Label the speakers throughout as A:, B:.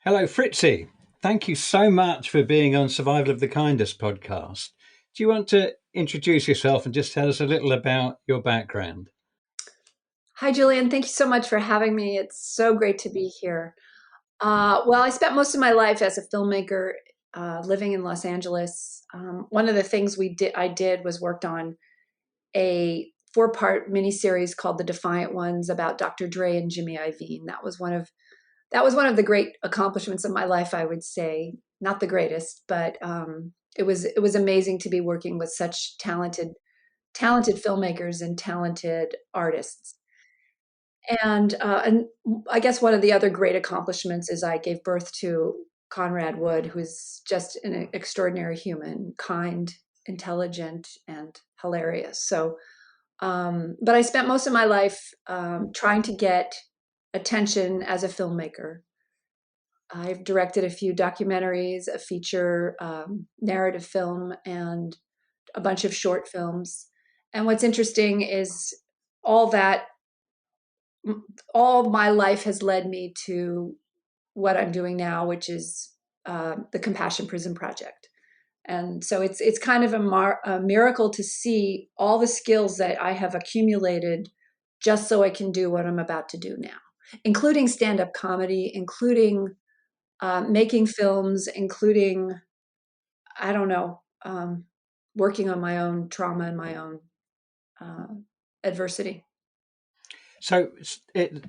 A: Hello, Fritzi. Thank you so much for being on Survival of the Kindest podcast. Do you want to introduce yourself and just tell us a little about your background?
B: Hi, Julian. Thank you so much for having me. It's so great to be here. Well, I spent most of my life as a filmmaker, living in Los Angeles. One of the things I did was worked on a four-part miniseries called The Defiant Ones about Dr. Dre and Jimmy Iovine. That was one of the great accomplishments of my life, I would say. Not the greatest, but it was amazing to be working with such talented filmmakers and talented artists. And I guess one of the other great accomplishments is I gave birth to Conrad Wood, who's just an extraordinary human, kind, intelligent, and hilarious. But I spent most of my life trying to get attention as a filmmaker. I've directed a few documentaries, a feature narrative film, and a bunch of short films. And what's interesting is all that all my life has led me to what I'm doing now, which is the Compassion Prison Project. And so it's kind of a miracle to see all the skills that I have accumulated just so I can do what I'm about to do now, including stand-up comedy, including making films, including, I don't know, working on my own trauma and my own uh, adversity.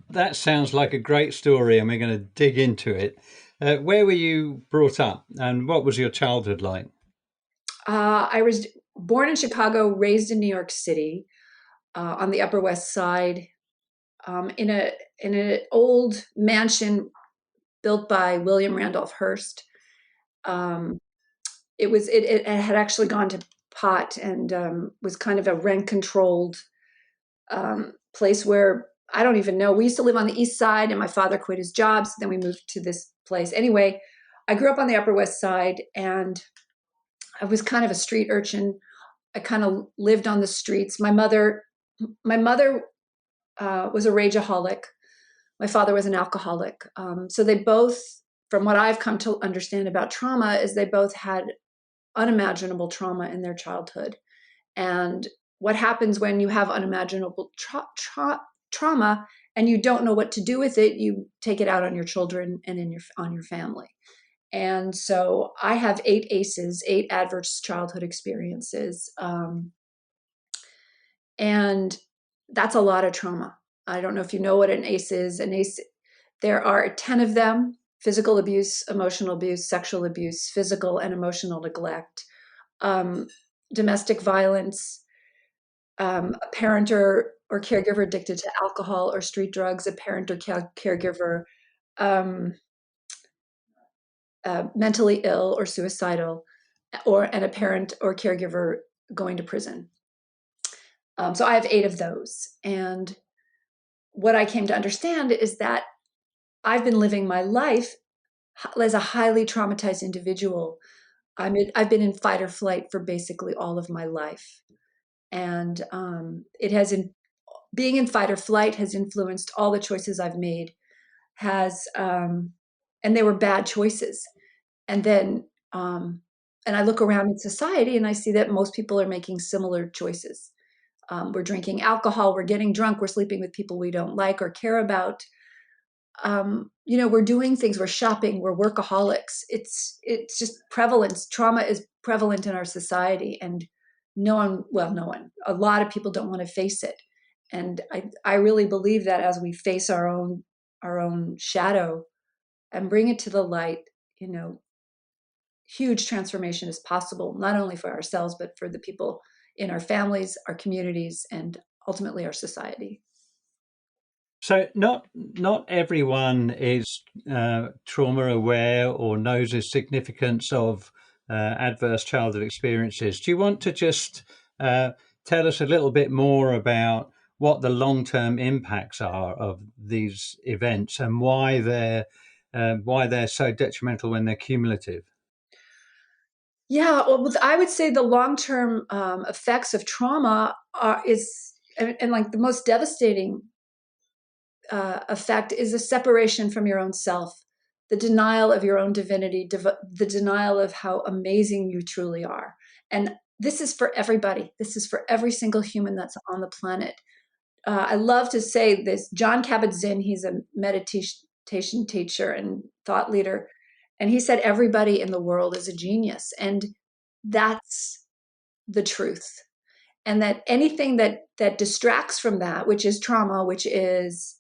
A: That sounds like a great story, and we're going to dig into it. Where were you brought up, and what was your childhood like?
B: I was born in Chicago, raised in New York City, on the Upper West Side, in an old mansion built by William Randolph Hearst. Um, it had actually gone to pot and was kind of a rent controlled place where I don't even know. We used to live on the East Side, and my father quit his job, so then we moved to this place. Anyway, I grew up on the Upper West Side, and I was kind of a street urchin. I kind of lived on the streets. My mother was a rageaholic. My father was an alcoholic. So they both, from what I've come to understand about trauma, is they both had unimaginable trauma in their childhood. And what happens when you have unimaginable trauma and you don't know what to do with it? You take it out on your children and on your family. And so I have 8 ACEs, 8 adverse childhood experiences. And that's a lot of trauma. I don't know if you know what an ACE is. An ACE, there are 10 of them: physical abuse, emotional abuse, sexual abuse, physical and emotional neglect, um, domestic violence, a parent or caregiver addicted to alcohol or street drugs, a parent or caregiver um, mentally ill or suicidal, and a parent or caregiver going to prison. So I have 8 of those. And what I came to understand is that I've been living my life as a highly traumatized individual. I've been in fight or flight for basically all of my life. And being in fight or flight has influenced all the choices I've made, and they were bad choices. And then, and I look around in society and I see that most people are making similar choices. We're drinking alcohol, we're getting drunk, we're sleeping with people we don't like or care about. We're doing things, we're shopping, we're workaholics. It's just prevalence. Trauma is prevalent in our society, and no one, a lot of people don't want to face it. And I really believe that as we face our own shadow and bring it to the light, you know, huge transformation is possible, not only for ourselves, but for the people in our families, our communities, and ultimately our society.
A: Not everyone is trauma aware or knows the significance of adverse childhood experiences. Do you want to just uh, tell us a little bit more about what the long-term impacts are of these events and why they're so detrimental when they're cumulative?
B: Yeah, well, I would say the long-term effects of trauma and like the most devastating effect is a separation from your own self. the denial of your own divinity, the denial of how amazing you truly are. And this is for everybody. This is for every single human that's on the planet. I love to say this. John Kabat-Zinn, he's a meditation teacher and thought leader, and he said everybody in the world is a genius, and that's the truth. And that anything that distracts from that, which is trauma, which is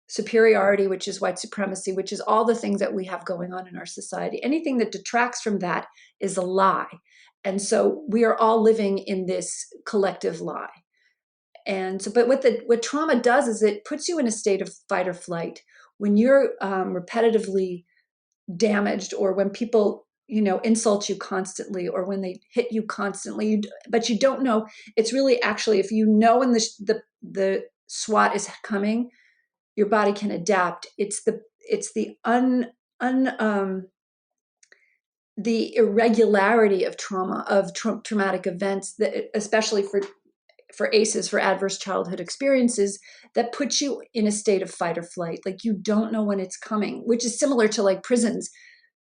B: superiority, which is white supremacy, which is all the things that we have going on in our society, anything that detracts from that is a lie. And so we are all living in this collective lie. And so, but what trauma does is it puts you in a state of fight or flight. When you're repetitively damaged, or when people insult you constantly, or when they hit you constantly, but you don't know, it's really actually, if you know when the SWAT is coming, your body can adapt. It's the the irregularity of trauma, of traumatic events, that especially for ACEs, for adverse childhood experiences, that puts you in a state of fight or flight. Like you don't know when it's coming, which is similar to like prisons.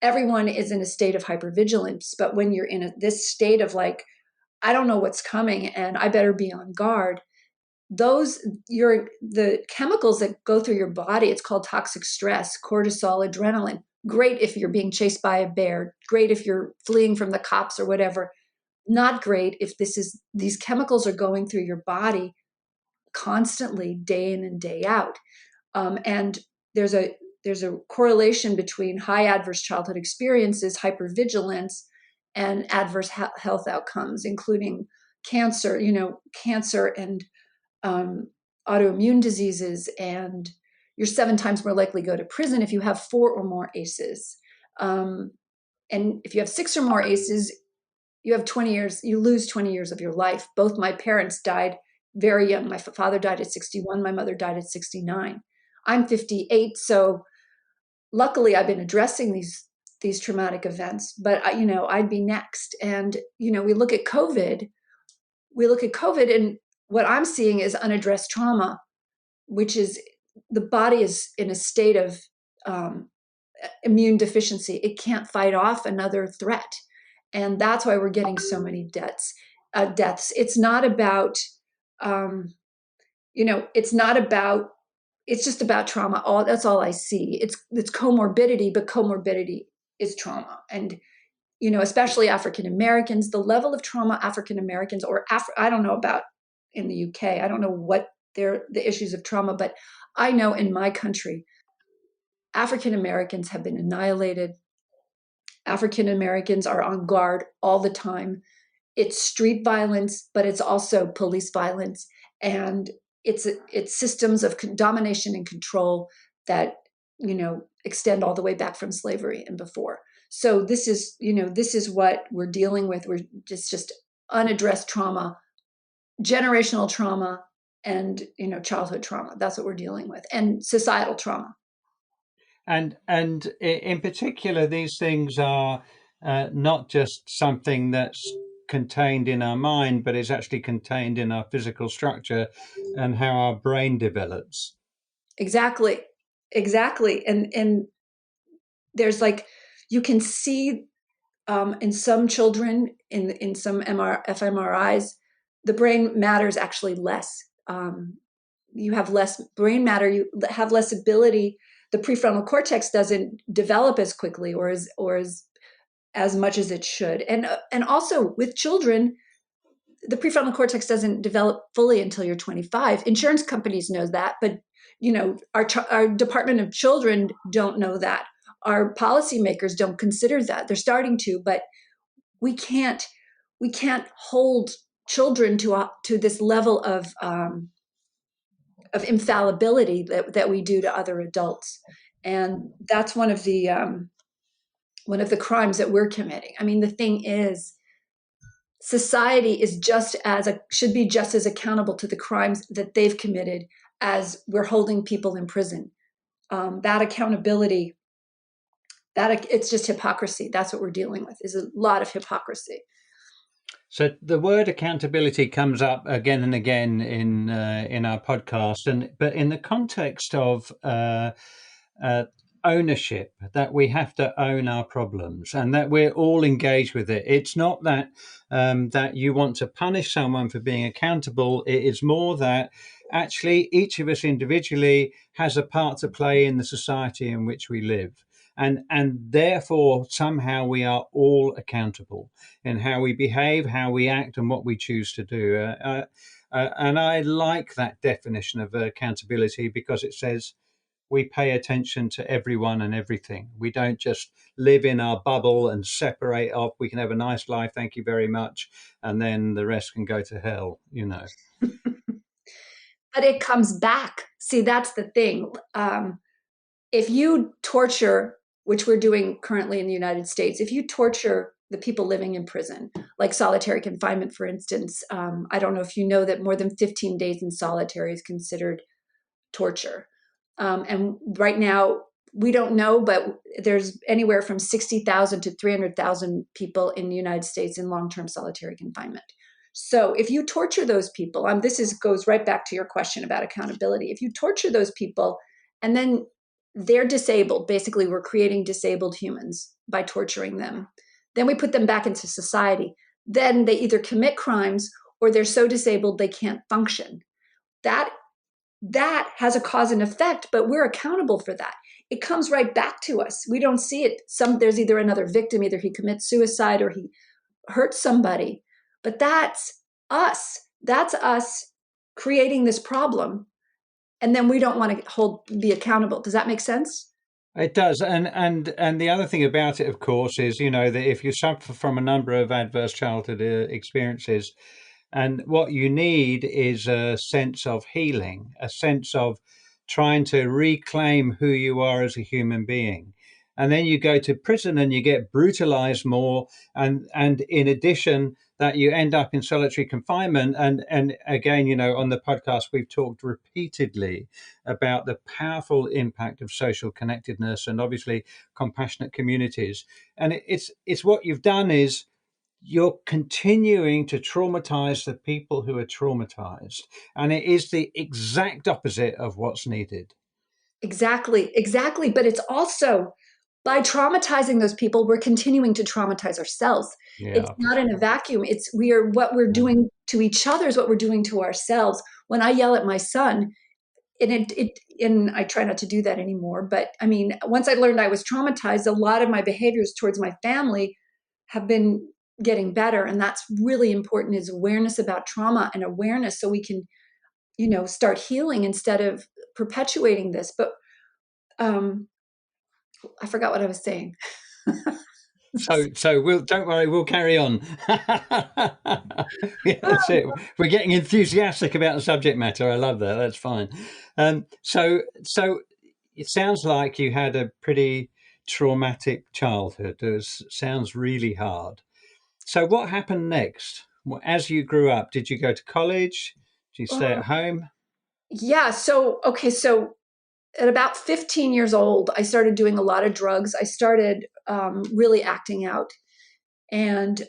B: Everyone is in a state of hypervigilance, but when you're in this state of like, I don't know what's coming and I better be on guard, the chemicals that go through your body, it's called toxic stress, cortisol, adrenaline. Great if you're being chased by a bear, great if you're fleeing from the cops or whatever. Not great if these chemicals are going through your body constantly, day in and day out. And there's a correlation between high adverse childhood experiences, hypervigilance, and adverse health outcomes, including cancer, cancer and autoimmune diseases. And you're 7 times more likely to go to prison if you have 4 or more ACEs. And if you have 6 or more ACEs, you have 20 years, you lose 20 years of your life. Both my parents died very young. My father died at 61, my mother died at 69. I'm 58, so luckily I've been addressing these traumatic events, but I'd be next. And we look at COVID, and what I'm seeing is unaddressed trauma, which is the body is in a state of immune deficiency. It can't fight off another threat. And that's why we're getting so many deaths. It's not about, it's just about trauma. That's all I see. It's comorbidity, but comorbidity is trauma. And, especially African Americans, the level of trauma African Americans, or I don't know about in the UK, I don't know what the issues of trauma, but I know in my country, African Americans have been annihilated. African Americans are on guard all the time. It's street violence, but it's also police violence, and it's systems of domination and control that extend all the way back from slavery and before. So this is what we're dealing with. We're just unaddressed trauma, generational trauma, and childhood trauma. That's what we're dealing with, and societal trauma.
A: And in particular, these things are not just something that's contained in our mind, but is actually contained in our physical structure and how our brain develops.
B: Exactly. And there's you can see in some children, in some fMRIs, the brain matter is actually less. You have less brain matter. You have less ability. The prefrontal cortex doesn't develop as quickly or as much as it should. And also with children, the prefrontal cortex doesn't develop fully until you're 25. Insurance companies know that, but our Department of Children don't know that. Our policymakers don't consider that. They're starting to, but we can't hold children to this level of infallibility that we do to other adults. And that's one of the crimes that we're committing. I mean, the thing is, society is should be just as accountable to the crimes that they've committed as we're holding people in prison. That accountability, it's just hypocrisy. That's what we're dealing with, is a lot of hypocrisy.
A: So the word accountability comes up again and again in our podcast, but in the context of ownership, that we have to own our problems and that we're all engaged with it. It's not that that you want to punish someone for being accountable. It is more that actually each of us individually has a part to play in the society in which we live. And therefore, somehow we are all accountable in how we behave, how we act, and what we choose to do. And I like that definition of accountability because it says we pay attention to everyone and everything. We don't just live in our bubble and separate off. We can have a nice life, thank you very much, and then the rest can go to hell, you know.
B: But it comes back. See, that's the thing. If you torture, which we're doing currently in the United States, if you torture the people living in prison, like solitary confinement, for instance, I don't know if you know that more than 15 days in solitary is considered torture. And right now, we don't know, but there's anywhere from 60,000 to 300,000 people in the United States in long-term solitary confinement. So if you torture those people, goes right back to your question about accountability. If you torture those people and then they're disabled, basically we're creating disabled humans by torturing them. Then we put them back into society. Then they either commit crimes or they're so disabled they can't function. That has a cause and effect, but we're accountable for that. It comes right back to us. We don't see it. There's either another victim, either he commits suicide or he hurts somebody. But that's us. That's us creating this problem. And then we don't want to be accountable. Does that make sense?
A: It does, and the other thing about it, of course, is that if you suffer from a number of adverse childhood experiences, and what you need is a sense of healing, a sense of trying to reclaim who you are as a human being. And then you go to prison and you get brutalized more. And in addition, that you end up in solitary confinement. And again, on the podcast, we've talked repeatedly about the powerful impact of social connectedness and obviously compassionate communities. And it's what you've done is you're continuing to traumatize the people who are traumatized. And it is the exact opposite of what's needed.
B: Exactly, exactly. But it's also by traumatizing those people, we're continuing to traumatize ourselves. It's
A: Yeah.
B: not in a vacuum. What we're
A: Yeah.
B: doing to each other is what we're doing to ourselves. When I yell at my son, and I try not to do that anymore. But I mean, once I learned I was traumatized, a lot of my behaviors towards my family have been getting better. And that's really important is awareness about trauma and awareness so we can, start healing instead of perpetuating this. But I forgot what I was saying.
A: So don't worry, we'll carry on. Yeah, that's it. We're getting enthusiastic about the subject matter. I love that. That's fine. So it sounds like you had a pretty traumatic childhood. Sounds really hard. So what happened next? As you grew up, did you go to college? Did you stay
B: Uh,
A: at home?
B: yeah. So at about 15 years old, I started doing a lot of drugs. I started really acting out. And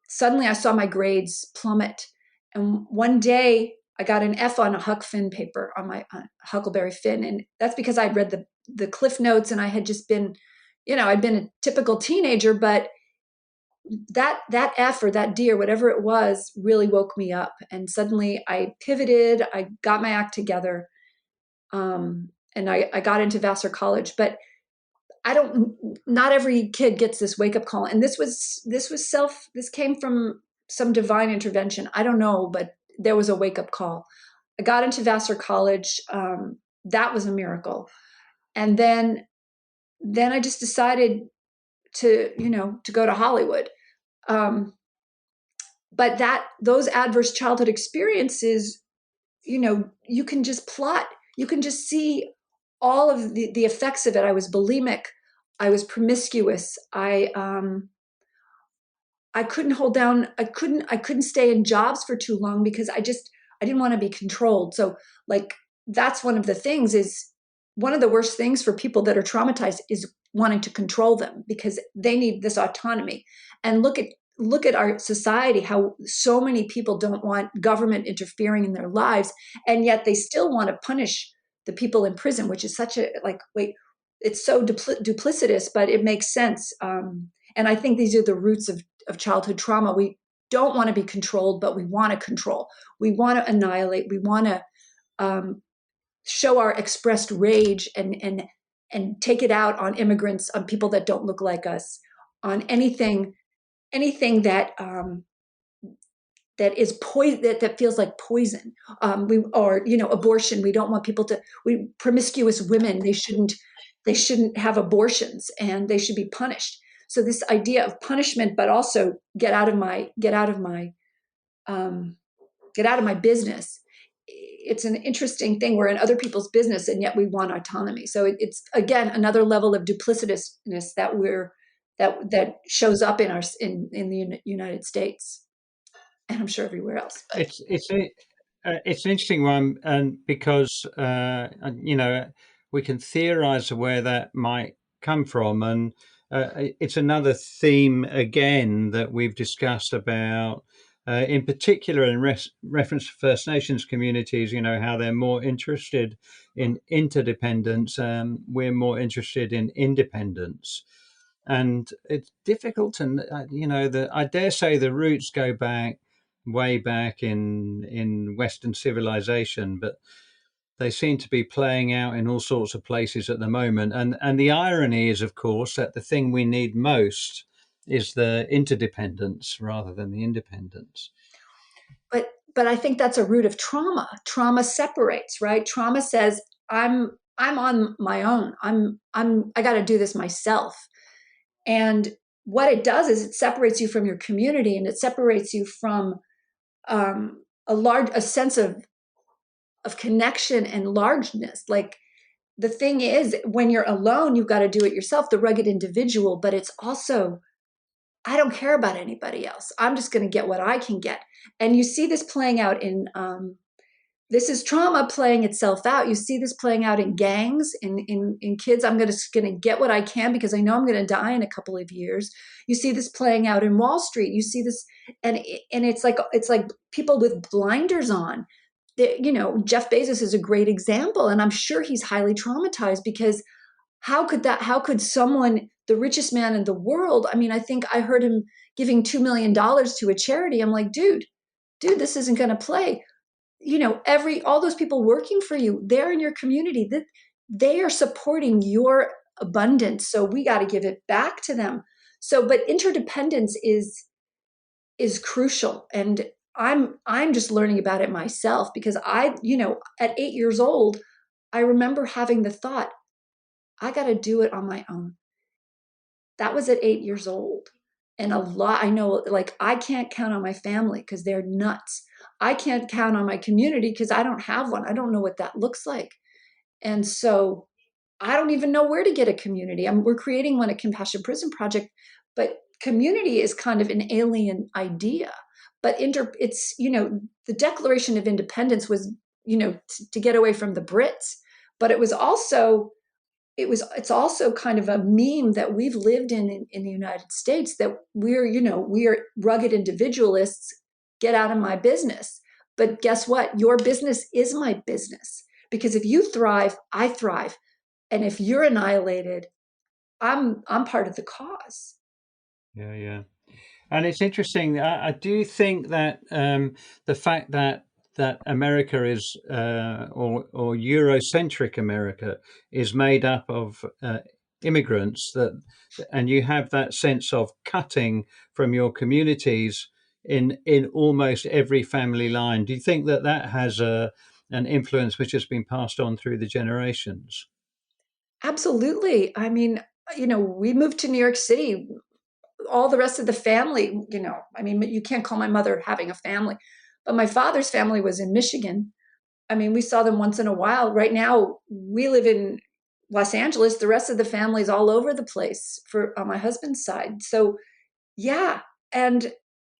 B: suddenly I saw my grades plummet. And one day I got an F on a Huck Finn paper on my Huckleberry Finn. And that's because I'd read the Cliff Notes and I had just been, I'd been a typical teenager, but that F or that D or whatever it was really woke me up. And suddenly I pivoted, I got my act together, and I got into Vassar College. But not every kid gets this wake up call. And this came from some divine intervention. I don't know, but there was a wake up call. I got into Vassar College. That was a miracle. And then I just decided to go to Hollywood. Um, but those adverse childhood experiences, you can just plot, you can just see all of the effects of it. I was bulimic, I was promiscuous, I couldn't hold down, I couldn't stay in jobs for too long because I didn't want to be controlled. So like that's one of the things is one of the worst things for people that are traumatized is wanting to control them because they need this autonomy. And look at our society, how so many people don't want government interfering in their lives, and yet they still want to punish the people in prison, which is such a like, wait, it's so duplicitous, but it makes sense. And I think these are the roots of childhood trauma. We don't want to be controlled, but we want to control. We want to annihilate. We want to um, show our expressed rage and take it out on immigrants, on people that don't look like us, on anything that that is poison, that feels like poison. We or abortion. We don't want people to. We promiscuous women. They shouldn't have abortions, and they should be punished. So this idea of punishment, but also um, get out of my business. It's an interesting thing. We're in other people's business, and yet we want autonomy. So it's again another level of duplicitousness that shows up in the United States, and I'm sure everywhere else. But
A: It's an interesting one, and because we can theorize where that might come from, and it's another theme again that we've discussed about, in particular in reference to First Nations communities. How they're more interested in interdependence, we're more interested in independence. And it's difficult to, I dare say the roots go back way back in Western civilization, but they seem to be playing out in all sorts of places at the moment. And the irony is, of course, that the thing we need most is the interdependence rather than the independence.
B: but I think that's a root of trauma. Trauma separates, right? Trauma says I'm on my own. I got to do this myself. And what it does is it separates you from your community, and it separates you from a sense of connection and largeness. Like, the thing is, when you're alone, you've got to do it yourself, the rugged individual. But it's also, I don't care about anybody else. I'm just going to get what I can get. And you see this playing out in this is trauma playing itself out. You see this playing out in gangs, in kids. I'm gonna get what I can because I know I'm gonna die in a couple of years. You see this playing out in Wall Street. You see this, and it's like people with blinders on. Jeff Bezos is a great example, and I'm sure he's highly traumatized because how could someone, the richest man in the world? I mean, I think I heard him giving $2 million to a charity. I'm like, dude, this isn't going to play. All those people working for you, they're in your community, that they are supporting your abundance, so we got to give it back to them. So, but interdependence is crucial, and I'm just learning about it myself because at 8 years old, I remember having the thought, I got to do it on my own. That was at 8 years old. And a lot, I know, like, I can't count on my family because they're nuts. I can't count on my community because I don't have one. I don't know what that looks like. And so I don't even know where to get a community. We're creating one at Compassion Prison Project, but community is kind of an alien idea. But it's, the Declaration of Independence was, to get away from the Brits, but it's also kind of a meme that we've lived in the United States, that we are rugged individualists, get out of my business. But guess what? Your business is my business, because if you thrive, I thrive. And if you're annihilated, I'm part of the cause.
A: Yeah, yeah. And it's interesting. I do think that the fact that America is or Eurocentric America is made up of immigrants, and you have that sense of cutting from your communities in almost every family line. Do you think that has an influence which has been passed on through the generations?
B: Absolutely. I mean, we moved to New York City. All the rest of the family, I mean, you can't call my mother having a family, but my father's family was in Michigan. I mean, we saw them once in a while. Right now, we live in Los Angeles. The rest of the family's all over the place on my husband's side. So, yeah. And,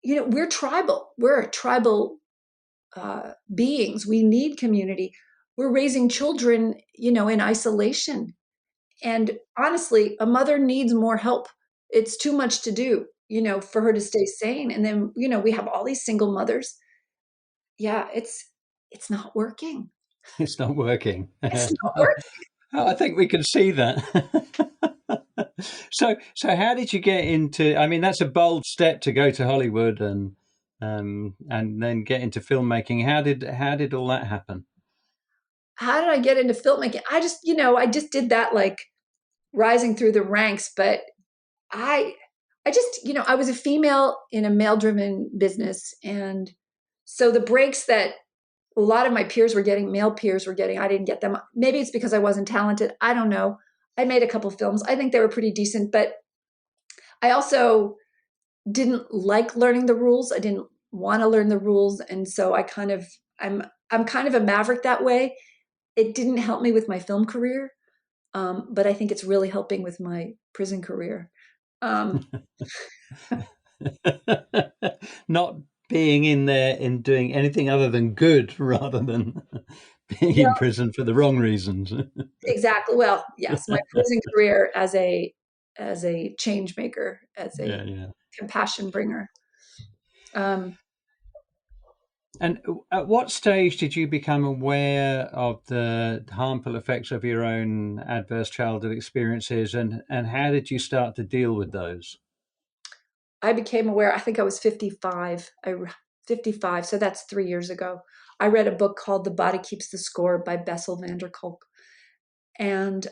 B: we're tribal. We're tribal beings. We need community. We're raising children, in isolation. And honestly, a mother needs more help. It's too much to do, for her to stay sane. And then, we have all these single mothers. Yeah, it's not working.
A: It's not working.
B: It's not working.
A: Oh, I think we can see that. So how did you get into? I mean, that's a bold step to go to Hollywood and then get into filmmaking. How did all that happen?
B: How did I get into filmmaking? I just did that like rising through the ranks, but I I just, I was a female in a male-driven business, and so the breaks that a lot of my peers were getting, male peers were getting, I didn't get them. Maybe it's because I wasn't talented. I don't know. I made a couple films. I think they were pretty decent, but I also didn't like learning the rules. I didn't want to learn the rules, and so I'm kind of a maverick that way. It didn't help me with my film career, but I think it's really helping with my prison career. Um,
A: Not being in there and doing anything other than good rather than being in
B: well,
A: prison for the wrong reasons.
B: exactly. Well, yes, my prison career as a change maker, as a
A: Yeah, yeah.
B: compassion bringer. Um,
A: And at what stage did you become aware of the harmful effects of your own adverse childhood experiences, and how did you start to deal with those?
B: I became aware. I think I was 55. 55, so that's 3 years ago. I read a book called "The Body Keeps the Score" by Bessel van der Kolk, and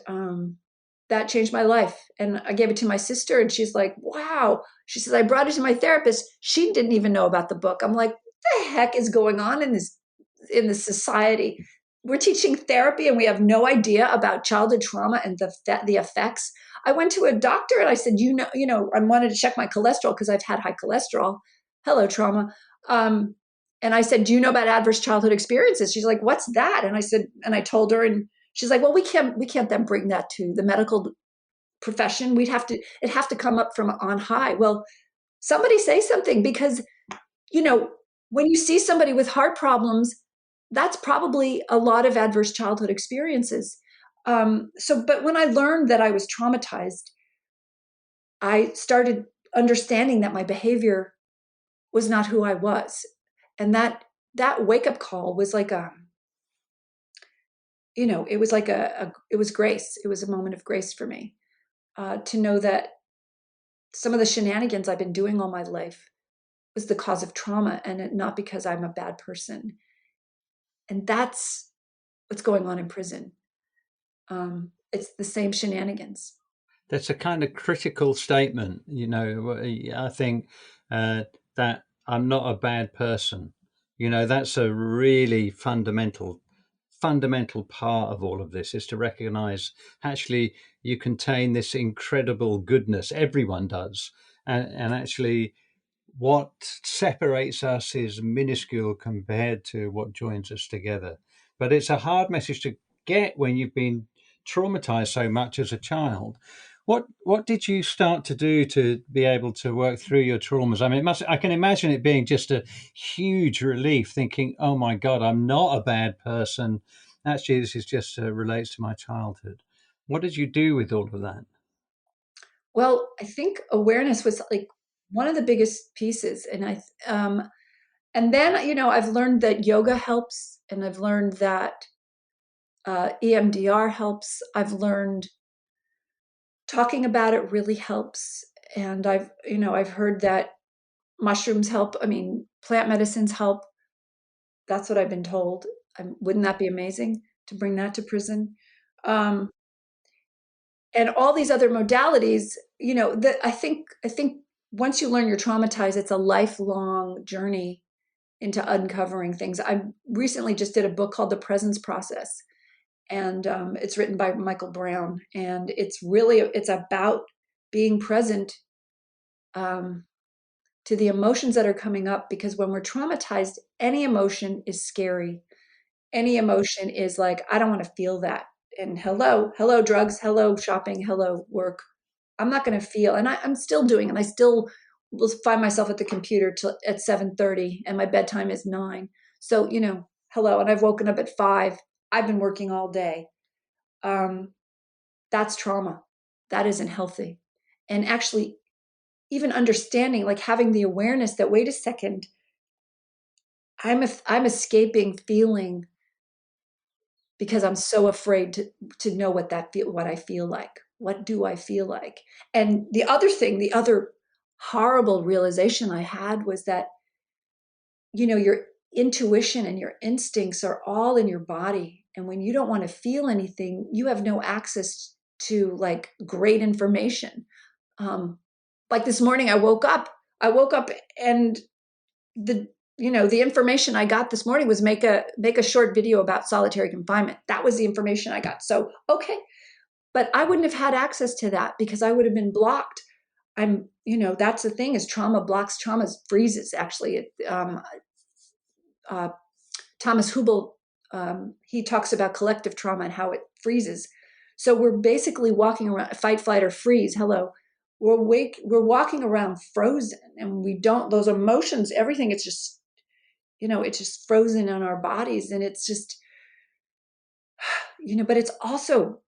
B: that changed my life. And I gave it to my sister, and she's like, "Wow!" She says, "I brought it to my therapist. She didn't even know about the book." I'm like, "What the heck is going on in this society? We're teaching therapy, and we have no idea about childhood trauma and the effects." I went to a doctor, and I said, I wanted to check my cholesterol because I've had high cholesterol. Hello, trauma. Um, and I said, "Do you know about adverse childhood experiences?" She's like, "What's that?" And I said, and I told her, and she's like, "Well, we can't then bring that to the medical profession. It have to come up from on high." Well, somebody say something, because you know, when you see somebody with heart problems, that's probably a lot of adverse childhood experiences. But when I learned that I was traumatized, I started understanding that my behavior was not who I was, and that wake up call was like it was like it was grace. It was a moment of grace for me, to know that some of the shenanigans I've been doing all my life was the cause of trauma, and not because I'm a bad person. And that's what's going on in prison. It's the same shenanigans.
A: That's a kind of critical statement. I think that I'm not a bad person. That's a really fundamental part of all of this, is to recognize actually you contain this incredible goodness. Everyone does. And actually, what separates us is minuscule compared to what joins us together. But it's a hard message to get when you've been traumatized so much as a child. What did you start to do to be able to work through your traumas? I mean, I can imagine it being just a huge relief, thinking, "Oh my God, I'm not a bad person. Actually, this is just relates to my childhood." What did you do with all of that?
B: Well, I think awareness was like one of the biggest pieces, and then I've learned that yoga helps, and I've learned that EMDR helps. I've learned talking about it really helps, and I've heard that mushrooms help. I mean, plant medicines help. That's what I've been told. Wouldn't that be amazing to bring that to prison? Um, and all these other modalities, that I think once you learn you're traumatized, it's a lifelong journey into uncovering things. I recently just did a book called The Presence Process, and it's written by Michael Brown, and it's about being present, um, to the emotions that are coming up, because when we're traumatized, any emotion is scary. Any emotion is like, I don't want to feel that. And hello drugs, hello shopping, hello work. I'm not going to feel, and I'm still doing it. I still will find myself at the computer till at 7:30, and my bedtime is 9. So hello, and I've woken up at 5. I've been working all day. Um, that's trauma. That isn't healthy. And actually, even understanding, like having the awareness that, wait a second, I'm escaping feeling because I'm so afraid to know what I feel like. What do I feel like? And the other thing, the other horrible realization I had was that, your intuition and your instincts are all in your body. And when you don't want to feel anything, you have no access to like great information. Um, like this morning, I woke up and the the information I got this morning was make a short video about solitary confinement. That was the information I got. So okay, but I wouldn't have had access to that because I would have been blocked. That's the thing is trauma blocks, trauma freezes. Actually, uh, Thomas Hubel, he talks about collective trauma and how it freezes. So we're basically walking around fight, flight, or freeze. Hello. We're walking around frozen and we don't, those emotions, everything, it's just frozen in our bodies. And it's just, but it's also,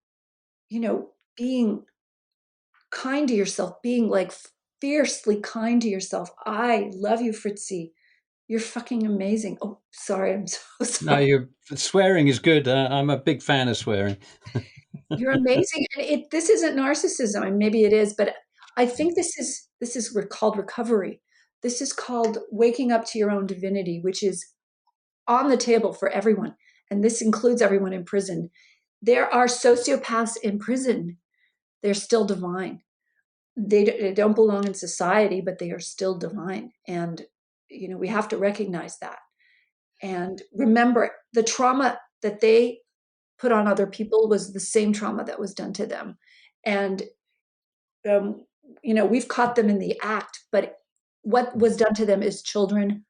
B: being kind to yourself, being like fiercely kind to yourself. I love you, Fritzi. You're fucking amazing. Oh, sorry. I'm so
A: No,
B: sorry.
A: your swearing is good. I'm a big fan of swearing.
B: You're amazing. And this isn't narcissism, and maybe it is, but I think this is called recovery. This is called waking up to your own divinity, which is on the table for everyone. And this includes everyone in prison. There are sociopaths in prison. They're still divine. They don't belong in society, but they are still divine. And, we have to recognize that. And remember, the trauma that they put on other people was the same trauma that was done to them. And, um, we've caught them in the act, but what was done to them as children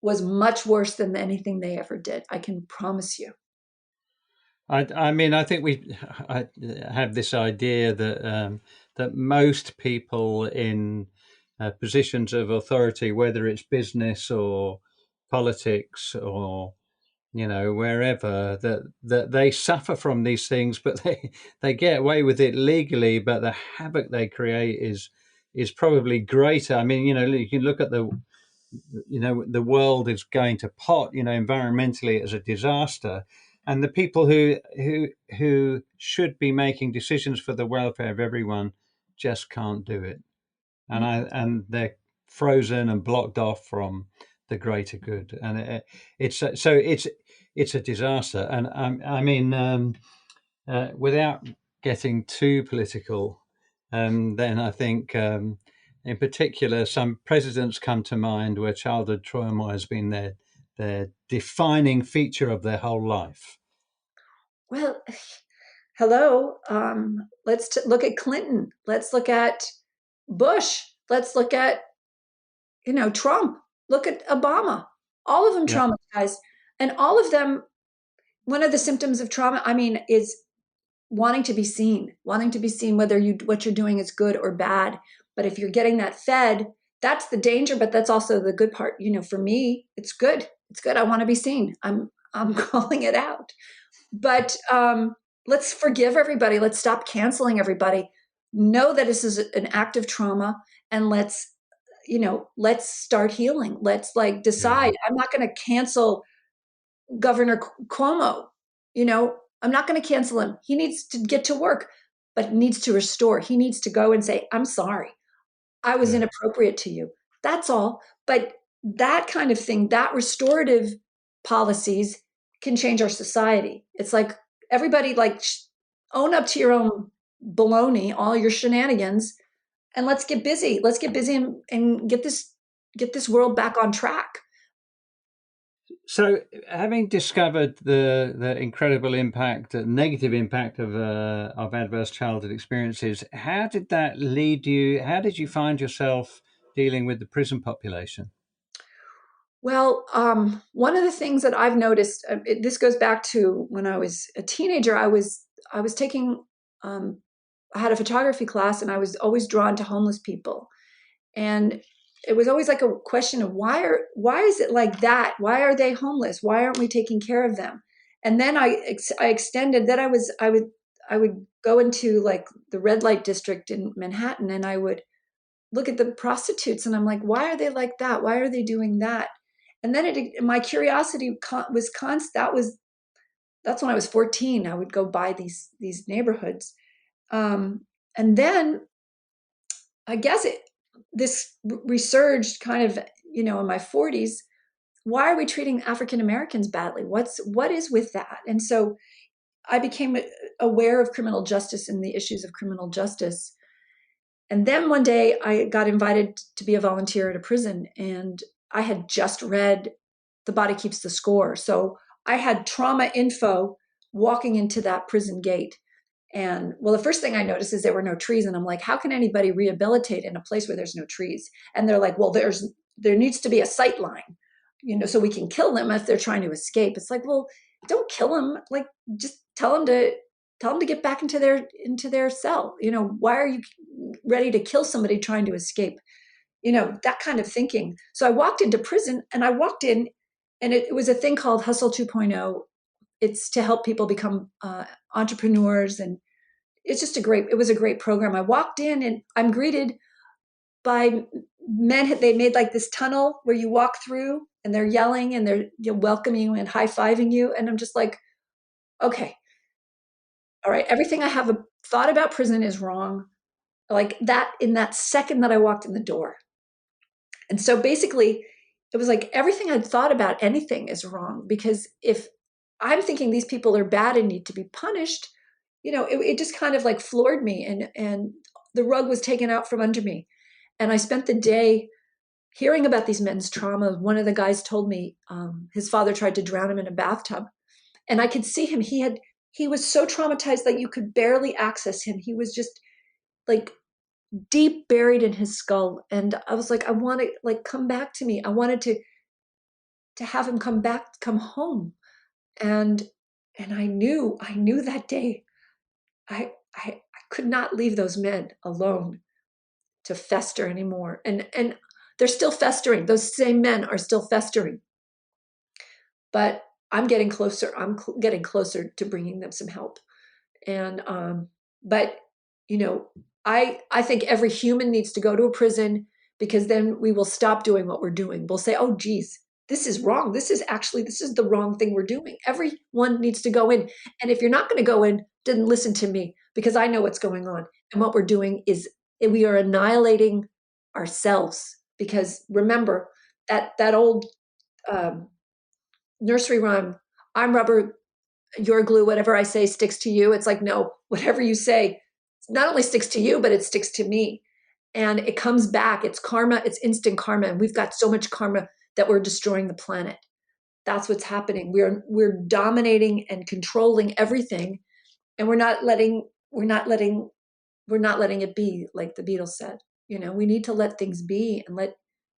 B: was much worse than anything they ever did. I can promise you.
A: I mean, I think I have this idea that most people in positions of authority, whether it's business or politics or wherever, that they suffer from these things, but they get away with it legally. But the havoc they create is probably greater. I mean, you can look at the world is going to pot, environmentally as a disaster, and the people who should be making decisions for the welfare of everyone just can't do it, and they're frozen and blocked off from the greater good, and it's a disaster. And I mean, without getting too political, then I think, in particular, some presidents come to mind where childhood trauma has been their defining feature of their whole life.
B: Well, hello. Let's look at Clinton. Let's look at Bush. Let's look at, Trump. Look at Obama. All of them
A: Yeah,
B: traumatized. And all of them, one of the symptoms of trauma, I mean, is wanting to be seen, whether what you're doing is good or bad. But if you're getting that fed, that's the danger, but that's also the good part. For me, it's good. It's good. I want to be seen. I'm calling it out. But let's forgive everybody. Let's stop canceling everybody. Know that this is an act of trauma, and let's start healing. Let's like
A: yeah,
B: decide. I'm not going to cancel Governor Cuomo. I'm not going to cancel him. He needs to get to work, but he needs to restore. He needs to go and say, I'm sorry. I was
A: yeah.
B: inappropriate to you. That's all. But that kind of thing, that restorative policies can change our society. It's like everybody like own up to your own baloney, all your shenanigans, and let's get busy. Let's get busy and get this world back on track.
A: So, having discovered the incredible impact, negative impact of adverse childhood experiences, how did that lead you? How did you find yourself dealing with the prison population?
B: Well, one of the things that I've noticed, this goes back to when I was a teenager. I was taking, I had a photography class, and I was always drawn to homeless people, and it was always like a question of why is it like that? Why are they homeless? Why aren't we taking care of them? And then I extended that. I would go into like the red light district in Manhattan, and I would look at the prostitutes, and I'm like, why are they like that? Why are they doing that? And then my curiosity was constant. that's when I was 14. I would go by these neighborhoods. And then I guess this resurged kind of, in my 40s. Why are we treating African Americans badly? What is with that? And so I became aware of criminal justice and the issues of criminal justice. And then one day I got invited to be a volunteer at a prison, and I had just read The Body Keeps the Score. So I had trauma info walking into that prison gate. And well, the first thing I noticed is there were no trees. And I'm like, how can anybody rehabilitate in a place where there's no trees? And they're like, well, there needs to be a sight line, so we can kill them if they're trying to escape. It's like, well, don't kill them. Like, just tell them to get back into their cell. Why are you ready to kill somebody trying to escape? That kind of thinking. So I walked into prison, and I walked in, and it was a thing called Hustle 2.0. It's to help people become entrepreneurs, and it was a great program. I walked in, and I'm greeted by men. They made like this tunnel where you walk through, and they're yelling, and they're welcoming you and high-fiving you. And I'm just like, okay, all right, everything I have thought about prison is wrong. Like that, in that second that I walked in the door. And so basically, it was like everything I'd thought about anything is wrong, because if I'm thinking these people are bad and need to be punished, it just kind of like floored me, and the rug was taken out from under me. And I spent the day hearing about these men's trauma. One of the guys told me his father tried to drown him in a bathtub, and I could see him. He was so traumatized that you could barely access him. He was just like deep buried in his skull. And I was like, I want to like come back to me. I wanted to have him come back, come home. And I knew that day I could not leave those men alone to fester anymore. And they're still festering. Those same men are still festering. But I'm getting closer. Getting closer to bringing them some help. And but I think every human needs to go to a prison, because then we will stop doing what we're doing. We'll say, oh geez, this is wrong. This is the wrong thing we're doing. Everyone needs to go in. And if you're not going to go in, then listen to me, because I know what's going on. And what we're doing is we are annihilating ourselves. Because remember that old nursery rhyme, I'm rubber, you're glue, whatever I say sticks to you. It's like, no, whatever you say not only sticks to you, but it sticks to me. And it comes back. It's karma. It's instant karma. And we've got so much karma that we're destroying the planet. That's what's happening. We're dominating and controlling everything. And we're not letting it be, like the Beatles said. We need to let things be,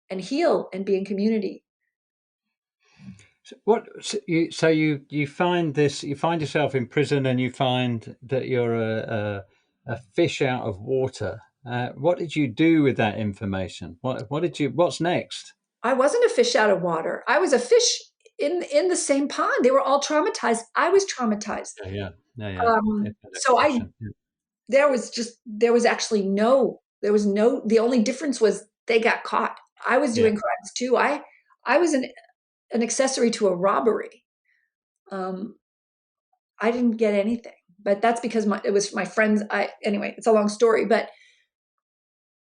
B: and heal, and be in community.
A: You find this? You find yourself in prison, and you find that you're a fish out of water. What did you do with that information? What's next?
B: I wasn't a fish out of water. I was a fish in the same pond. They were all traumatized. I was traumatized.
A: Yeah.
B: So there was actually the only difference was they got caught. I was doing crimes too. I was an accessory to a robbery. I didn't get anything, but that's because it was my friends. Anyway, it's a long story, but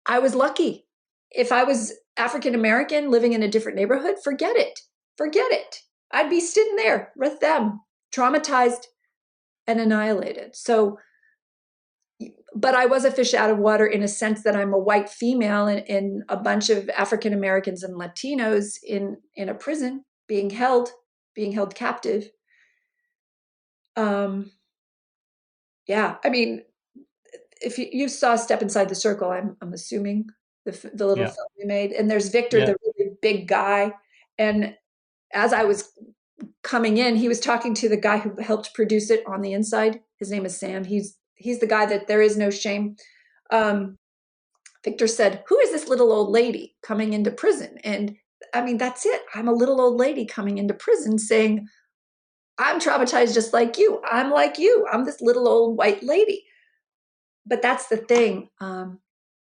B: I was lucky. If I was African American living in a different neighborhood, forget it. Forget it. I'd be sitting there with them, traumatized and annihilated. So, but I was a fish out of water in a sense that I'm a white female in a bunch of African Americans and Latinos in a prison being held captive. Yeah, I mean, if you saw Step Inside the Circle, I'm assuming the little film we made, and there's Victor, the really big guy, and as I was coming in, he was talking to the guy who helped produce it on the inside. His name is Sam. He's the guy that There Is No Shame. Victor said, "Who is this little old lady coming into prison?" And I mean, that's it. I'm a little old lady coming into prison saying, "I'm traumatized just like you. I'm like you. I'm this little old white lady." But that's the thing.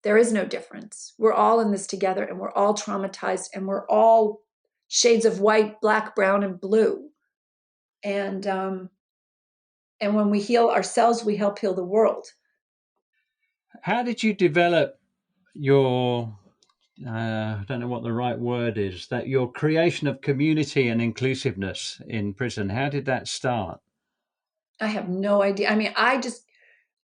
B: There is no difference. We're all in this together, and we're all traumatized, and we're all shades of white, black, brown, and blue. And And when we heal ourselves, we help heal the world.
A: How did you develop your, I don't know what the right word is, that your creation of community and inclusiveness in prison? How did that start?
B: I have no idea. I mean,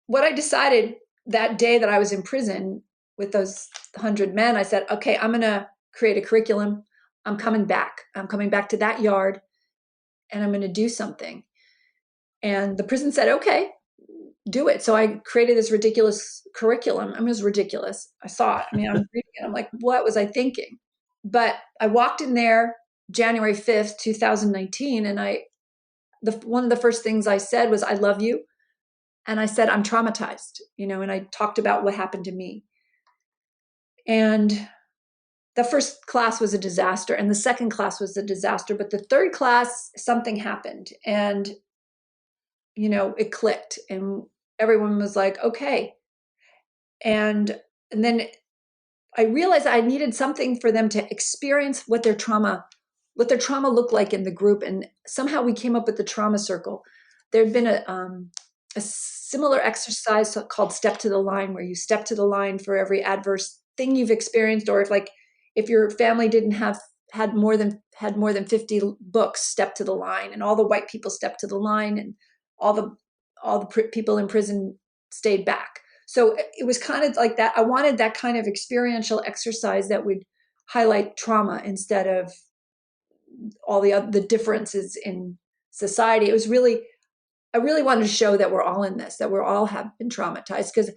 B: what I decided that day that I was in prison with those 100 men, I said, okay, I'm going to create a curriculum. I'm coming back. I'm coming back to that yard and I'm going to do something. And the prison said, okay, do it. So I created this ridiculous curriculum. I mean, it was ridiculous. I saw it. I mean, I'm reading it. I'm like, what was I thinking? But I walked in there January 5th, 2019, and one of the first things I said was, I love you. And I said, I'm traumatized, and I talked about what happened to me. And the first class was a disaster, and the second class was a disaster. But the third class, something happened, and, it clicked, and everyone was like, okay. And then I realized I needed something for them to experience what their trauma looked like in the group. And somehow we came up with the trauma circle. There'd been a similar exercise called Step to the Line, where you step to the line for every adverse thing you've experienced, or if your family didn't had more than 50 books, step to the line, and all the white people stepped to the line, and all the people in prison stayed back. So it was kind of like that. I wanted that kind of experiential exercise that would highlight trauma instead of all the differences in society. I really wanted to show that we're all in this, that we're all have been traumatized, because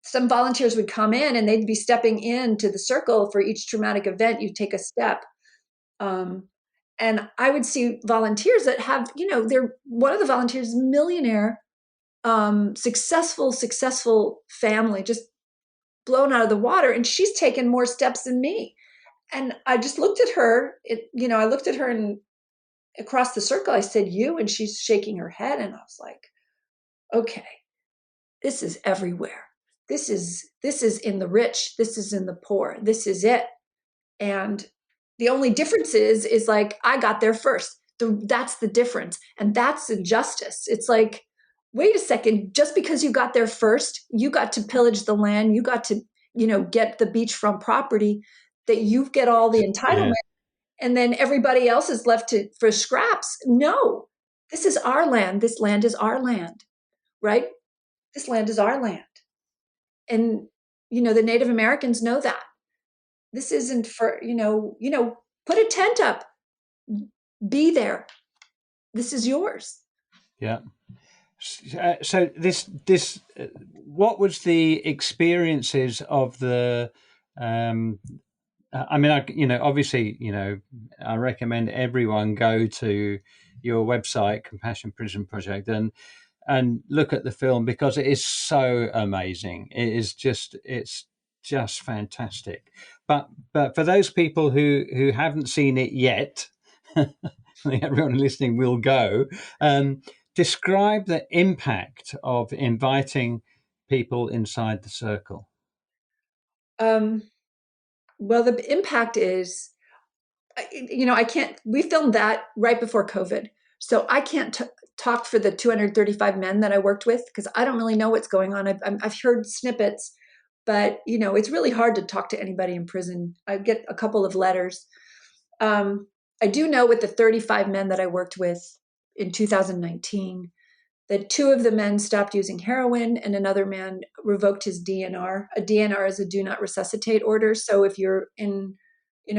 B: some volunteers would come in and they'd be stepping into the circle for each traumatic event. You take a step. And I would see volunteers that have, one of the volunteers, millionaire, successful family, just blown out of the water. And she's taken more steps than me. And I just looked at her, I looked at her and across the circle, I said, you, and she's shaking her head. And I was like, okay, this is everywhere. This is in the rich. This is in the poor. This is it. And the only difference is like, I got there first. That's the difference. And that's injustice. It's like, wait a second, just because you got there first, you got to pillage the land, you got to, get the beachfront property, that you get all the entitlement, and then everybody else is left for scraps. No, this is our land. This land is our land, right? This land is our land. And, the Native Americans know that. This isn't for, put a tent up, be there. This is yours.
A: Yeah. So what was the experiences of the, I mean, obviously, I recommend everyone go to your website, Compassion Prison Project, and look at the film, because it is so amazing. It's just fantastic. But for those people who haven't seen it yet, I think everyone listening will go. Describe the impact of inviting people inside the circle.
B: Well, the impact is, I can't, we filmed that right before COVID. So I can't talk for the 235 men that I worked with, because I don't really know what's going on. I've heard snippets, but, it's really hard to talk to anybody in prison. I get a couple of letters. I do know with the 35 men that I worked with in 2019, that two of the men stopped using heroin and another man revoked his DNR. A DNR is a do not resuscitate order. So if you're in,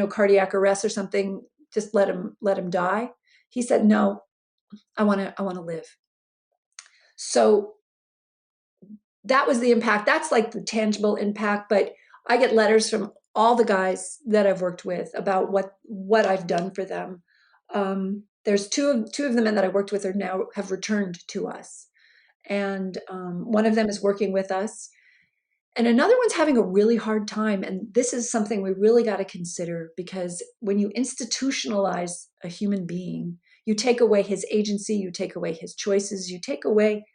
B: cardiac arrest or something, just let him die. He said, no, I want to live. So that was the impact. That's like the tangible impact. But I get letters from all the guys that I've worked with about what I've done for them. There's two of the men that I worked with have returned to us. And one of them is working with us. And another one's having a really hard time. And this is something we really got to consider, because when you institutionalize a human being, you take away his agency, you take away his choices, you take away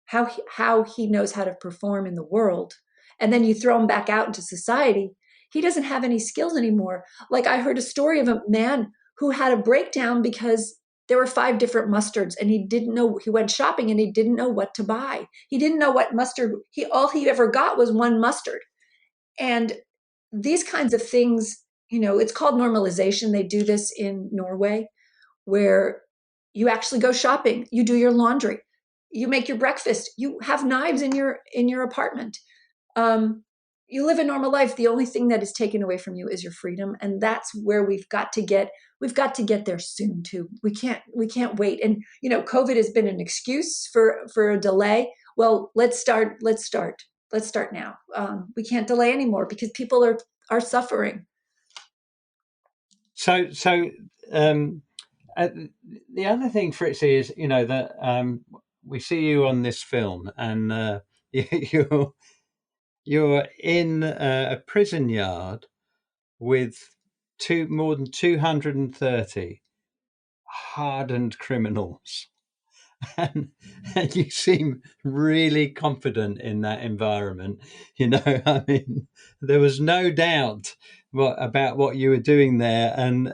B: how he knows how to perform in the world. And then you throw him back out into society. He doesn't have any skills anymore. Like, I heard a story of a man who had a breakdown because there were 5 different mustards, and he didn't know. He went shopping and he didn't know what to buy. He didn't know what mustard. All he ever got was one mustard. And these kinds of things, it's called normalization. They do this in Norway, where you actually go shopping, you do your laundry, you make your breakfast, you have knives in your apartment. You live a normal life. The only thing that is taken away from you is your freedom, and that's where we've got to get there soon too. We can't wait. And COVID has been an excuse for a delay. Well, let's start now. We can't delay anymore because people are suffering.
A: So the other thing, Fritzi, is that we see you on this film, and you're in a prison yard with more than 230 hardened criminals, and you seem really confident in that environment. I mean, there was no doubt about what you were doing there, and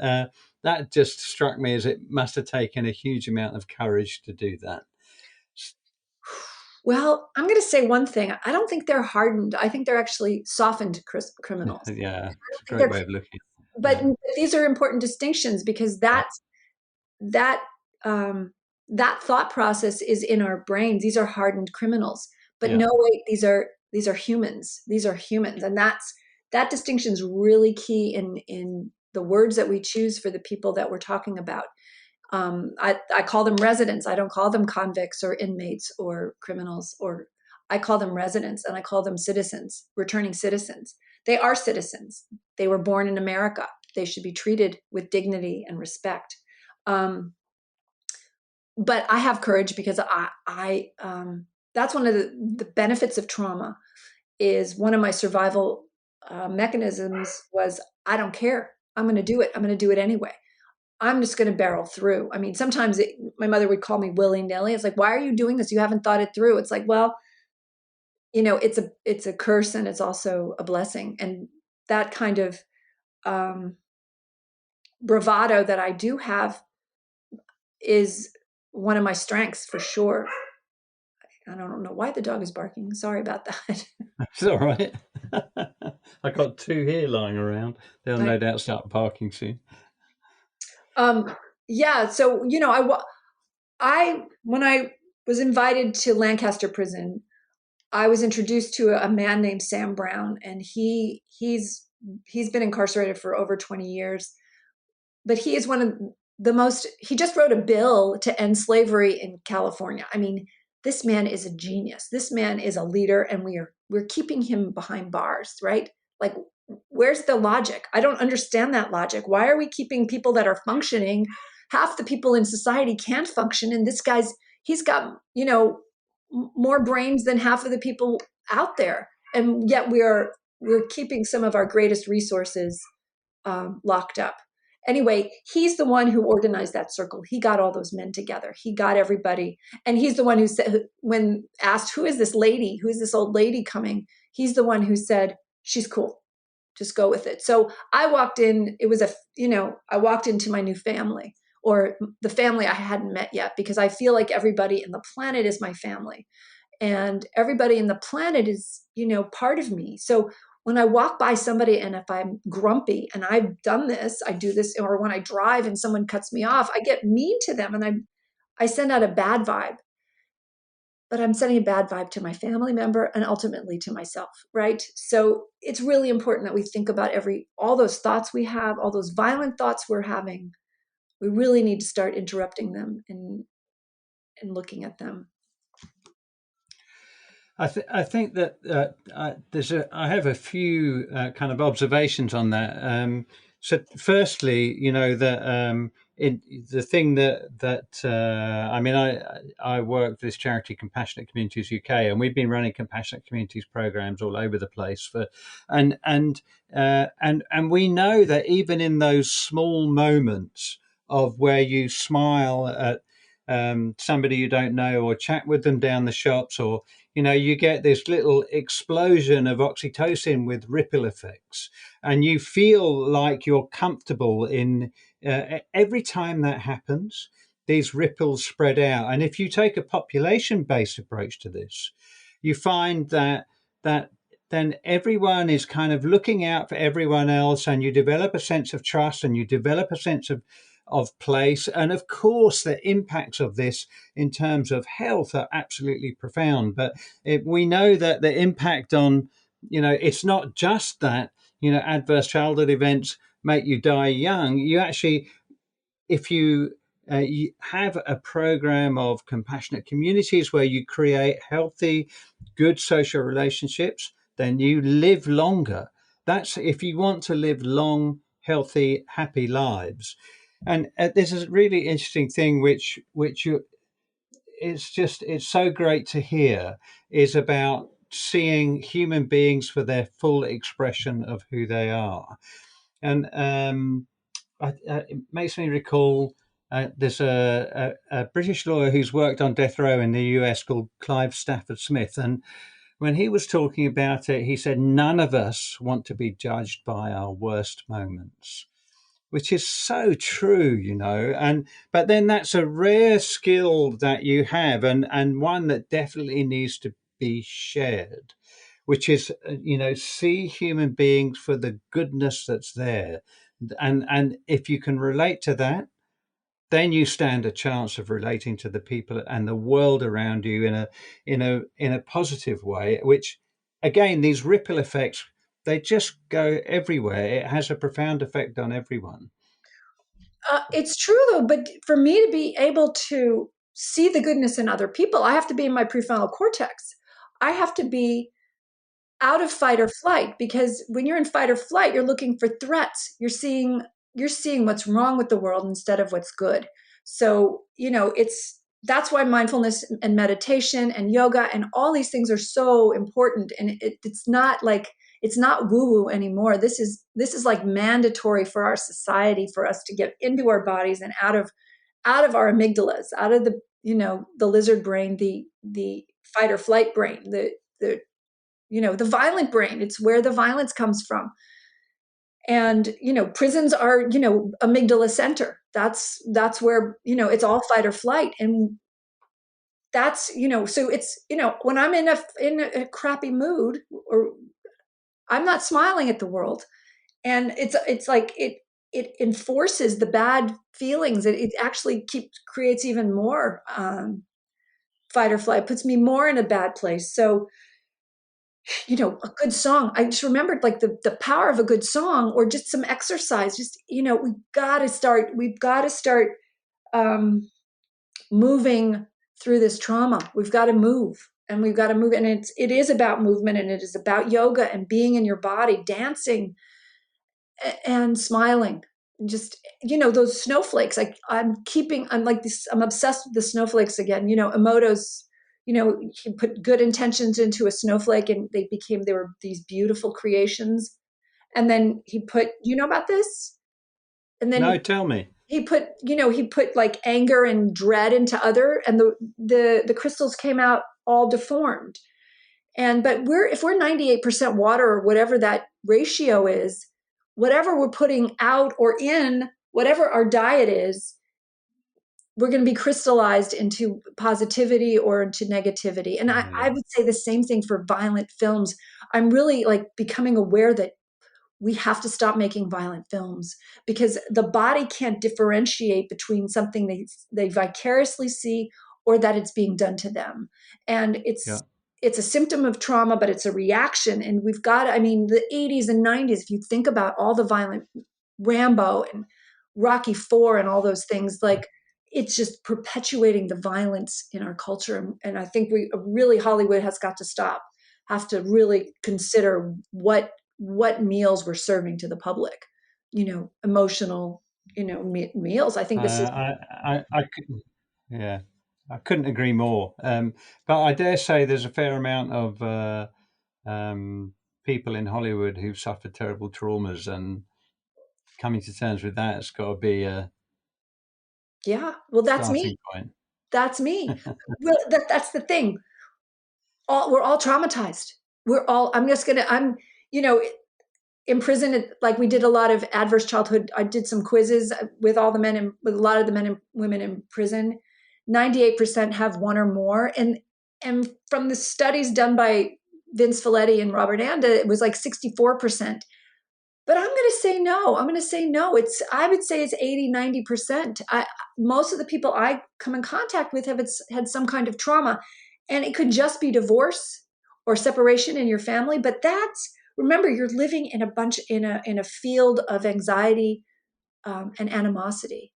A: that just struck me as it must have taken a huge amount of courage to do that.
B: Well, I'm going to say one thing. I don't think they're hardened. I think they're actually softened criminals.
A: Yeah, it's a great way of looking.
B: But these are important distinctions, because that thought process is in our brains. These are hardened criminals. But no, wait, these are humans. These are humans, and that distinction is really key in the words that we choose for the people that we're talking about. I call them residents. I don't call them convicts or inmates or criminals, or I call them residents, and I call them citizens, returning citizens. They are citizens. They were born in America. They should be treated with dignity and respect. But I have courage because I that's one of the benefits of trauma. Is one of my survival mechanisms was, I don't care. I'm going to do it. I'm going to do it anyway. I'm just going to barrel through. I mean, sometimes my mother would call me willy-nilly. It's like, why are you doing this? You haven't thought it through. It's like, well, it's a curse, and it's also a blessing. And that kind of bravado that I do have is one of my strengths for sure. I don't know why the dog is barking. Sorry about that.
A: It's all right. I got 2 here lying around. They'll no doubt start barking soon.
B: Yeah. So, when I was invited to Lancaster Prison, I was introduced to a man named Sam Brown, and he's been incarcerated for over 20 years, but he is one of the most. He just wrote a bill to end slavery in California. I mean, this man is a genius. This man is a leader, and we're keeping him behind bars, right? Like, where's the logic? I don't understand that logic. Why are we keeping people that are functioning? Half the people in society can't function, and he's got more brains than half of the people out there, and yet we're keeping some of our greatest resources locked up. Anyway, he's the one who organized that circle. He got all those men together. He got everybody. And he's the one who said, when asked, who is this lady? Who is this old lady coming? He's the one who said, she's cool. Just go with it. So I walked in, I walked into my new family, or the family I hadn't met yet, because I feel like everybody in the planet is my family. And everybody in the planet is, part of me. So when I walk by somebody, and if I'm grumpy, and I've done this, I do this, or when I drive and someone cuts me off, I get mean to them, and I send out a bad vibe. But I'm sending a bad vibe to my family member and ultimately to myself, right? So it's really important that we think about all those thoughts we have, all those violent thoughts we're having. We really need to start interrupting them and looking at them.
A: I think that I have a few kind of observations on that. So, firstly, that the thing that I mean, I work for this charity, Compassionate Communities UK, and we've been running compassionate communities programs all over the place and we know that even in those small moments of where you smile at somebody you don't know, or chat with them down the shops, or you get this little explosion of oxytocin with ripple effects, and you feel like you're comfortable in every time that happens. these ripples spread out. And if you take a population-based approach to this, you find that then everyone is kind of looking out for everyone else, and you develop a sense of trust, and you develop a sense of place. And of course, the impacts of this in terms of health are absolutely profound. But we know that the impact on, it's not just that, adverse childhood events make you die young. You actually, if you have a program of compassionate communities where you create healthy, good social relationships, then you live longer. That's if you want to live long, healthy, happy lives. And this is a really interesting thing, which it's so great to hear, is about seeing human beings for their full expression of who they are. And it makes me recall there's a British lawyer who's worked on death row in the US called Clive Stafford Smith. And when he was talking about it, he said, none of us want to be judged by our worst moments, which is so true, but then that's a rare skill that you have, and one that definitely needs to be shared, which is, see human beings for the goodness that's there. And if you can relate to that, then you stand a chance of relating to the people and the world around you in a positive way, which, again, these ripple effects, they just go everywhere. It has a profound effect on everyone.
B: It's true though, but for me to be able to see the goodness in other people, I have to be in my prefrontal cortex. I have to be out of fight or flight, because when you're in fight or flight, you're looking for threats. You're seeing what's wrong with the world instead of what's good. So, that's why mindfulness and meditation and yoga and all these things are so important. And it's not like, it's not woo woo anymore. This is like mandatory for our society, for us to get into our bodies and out of our amygdalas, out of the lizard brain, the fight or flight brain, the violent brain. It's where the violence comes from. And prisons are amygdala center. That's where it's all fight or flight. And that's so it's when I'm in a crappy mood, or I'm not smiling at the world. And it's like it enforces the bad feelings. It actually creates even more fight or flight, puts me more in a bad place. So a good song, I just remembered, like, the power of a good song, or just some exercise. Just we've got to start um moving through this trauma. We've got to move, and we've got to move. And it is about movement, and it is about yoga and being in your body, dancing and smiling. Just those snowflakes. I'm like this. I'm obsessed with the snowflakes again. Emoto's. He put good intentions into a snowflake, and they were these beautiful creations. And then he put, about this? And then
A: No, tell me.
B: he put like anger and dread into other, and the crystals came out all deformed. But if we're 98% water, or whatever that ratio is, whatever we're putting out or in, whatever our diet is, we're going to be crystallized into positivity or into negativity. And I
A: Yeah,
B: would say the same thing for violent films. I'm really, like, becoming aware that we have to stop making violent films, because the body can't differentiate between something they vicariously see, or that it's being done to them. And
A: yeah.
B: it's a symptom of trauma, but it's a reaction. And I mean, the 80s and 90s, if you think about all the violent, Rambo and Rocky 4 and all those things, like, it's just perpetuating the violence in our culture. And I think Hollywood has got to stop, have to really consider what meals we're serving to the public, emotional, meals. I think this is,
A: I couldn't, yeah, I couldn't agree more. But I dare say there's a fair amount of people in Hollywood who've suffered terrible traumas, and coming to terms with that has got to be a
B: yeah, well, that's me.
A: starting point.
B: That's me. Well, that's the thing. We're all traumatized. I'm just gonna, I'm, you know, in prison, like we did a lot of adverse childhood. I did some quizzes with all the men and with a lot of the men and women in prison. 98% have one or more, and from the studies done by Vince Folletti and Robert Anda, it was like 64%. But I'm going to say no. I'm going to say no. I would say it's 80, 90%. Most of the people I come in contact with have had some kind of trauma, and it could just be divorce or separation in your family. But remember, you're living in a field of anxiety and animosity.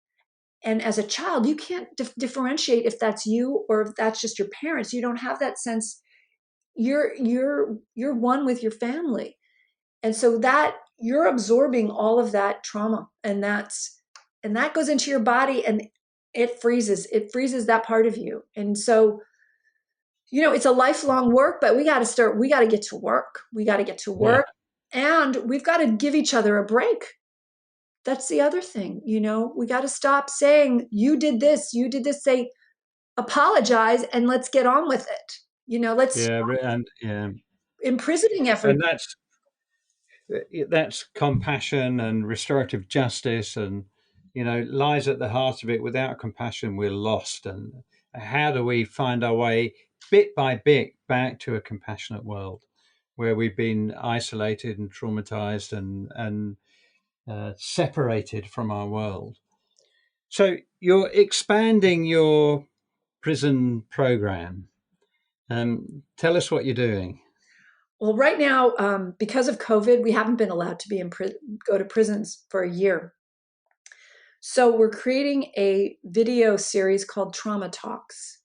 B: And as a child, you can't differentiate if that's you or if that's just your parents. You don't have that sense. You're one with your family. And so that you're absorbing all of that trauma, and that goes into your body, and it freezes that part of you. And so, it's a lifelong work, but we got to get to work. We got to get to
A: Yeah.
B: work, and we've got to give each other a break. That's the other thing. We got to stop saying you did this, say apologize, and let's get on with it. Let's
A: Yeah. And
B: imprisoning everybody.
A: and that's compassion and restorative justice, and lies at the heart of it. Without compassion, we're lost. And how do we find our way bit by bit back to a compassionate world where we've been isolated and traumatized and separated from our world? So you're expanding your prison program. Tell us what you're doing.
B: Well, right now, because of COVID, we haven't been allowed to go to prisons for a year. So we're creating a video series called Trauma Talks.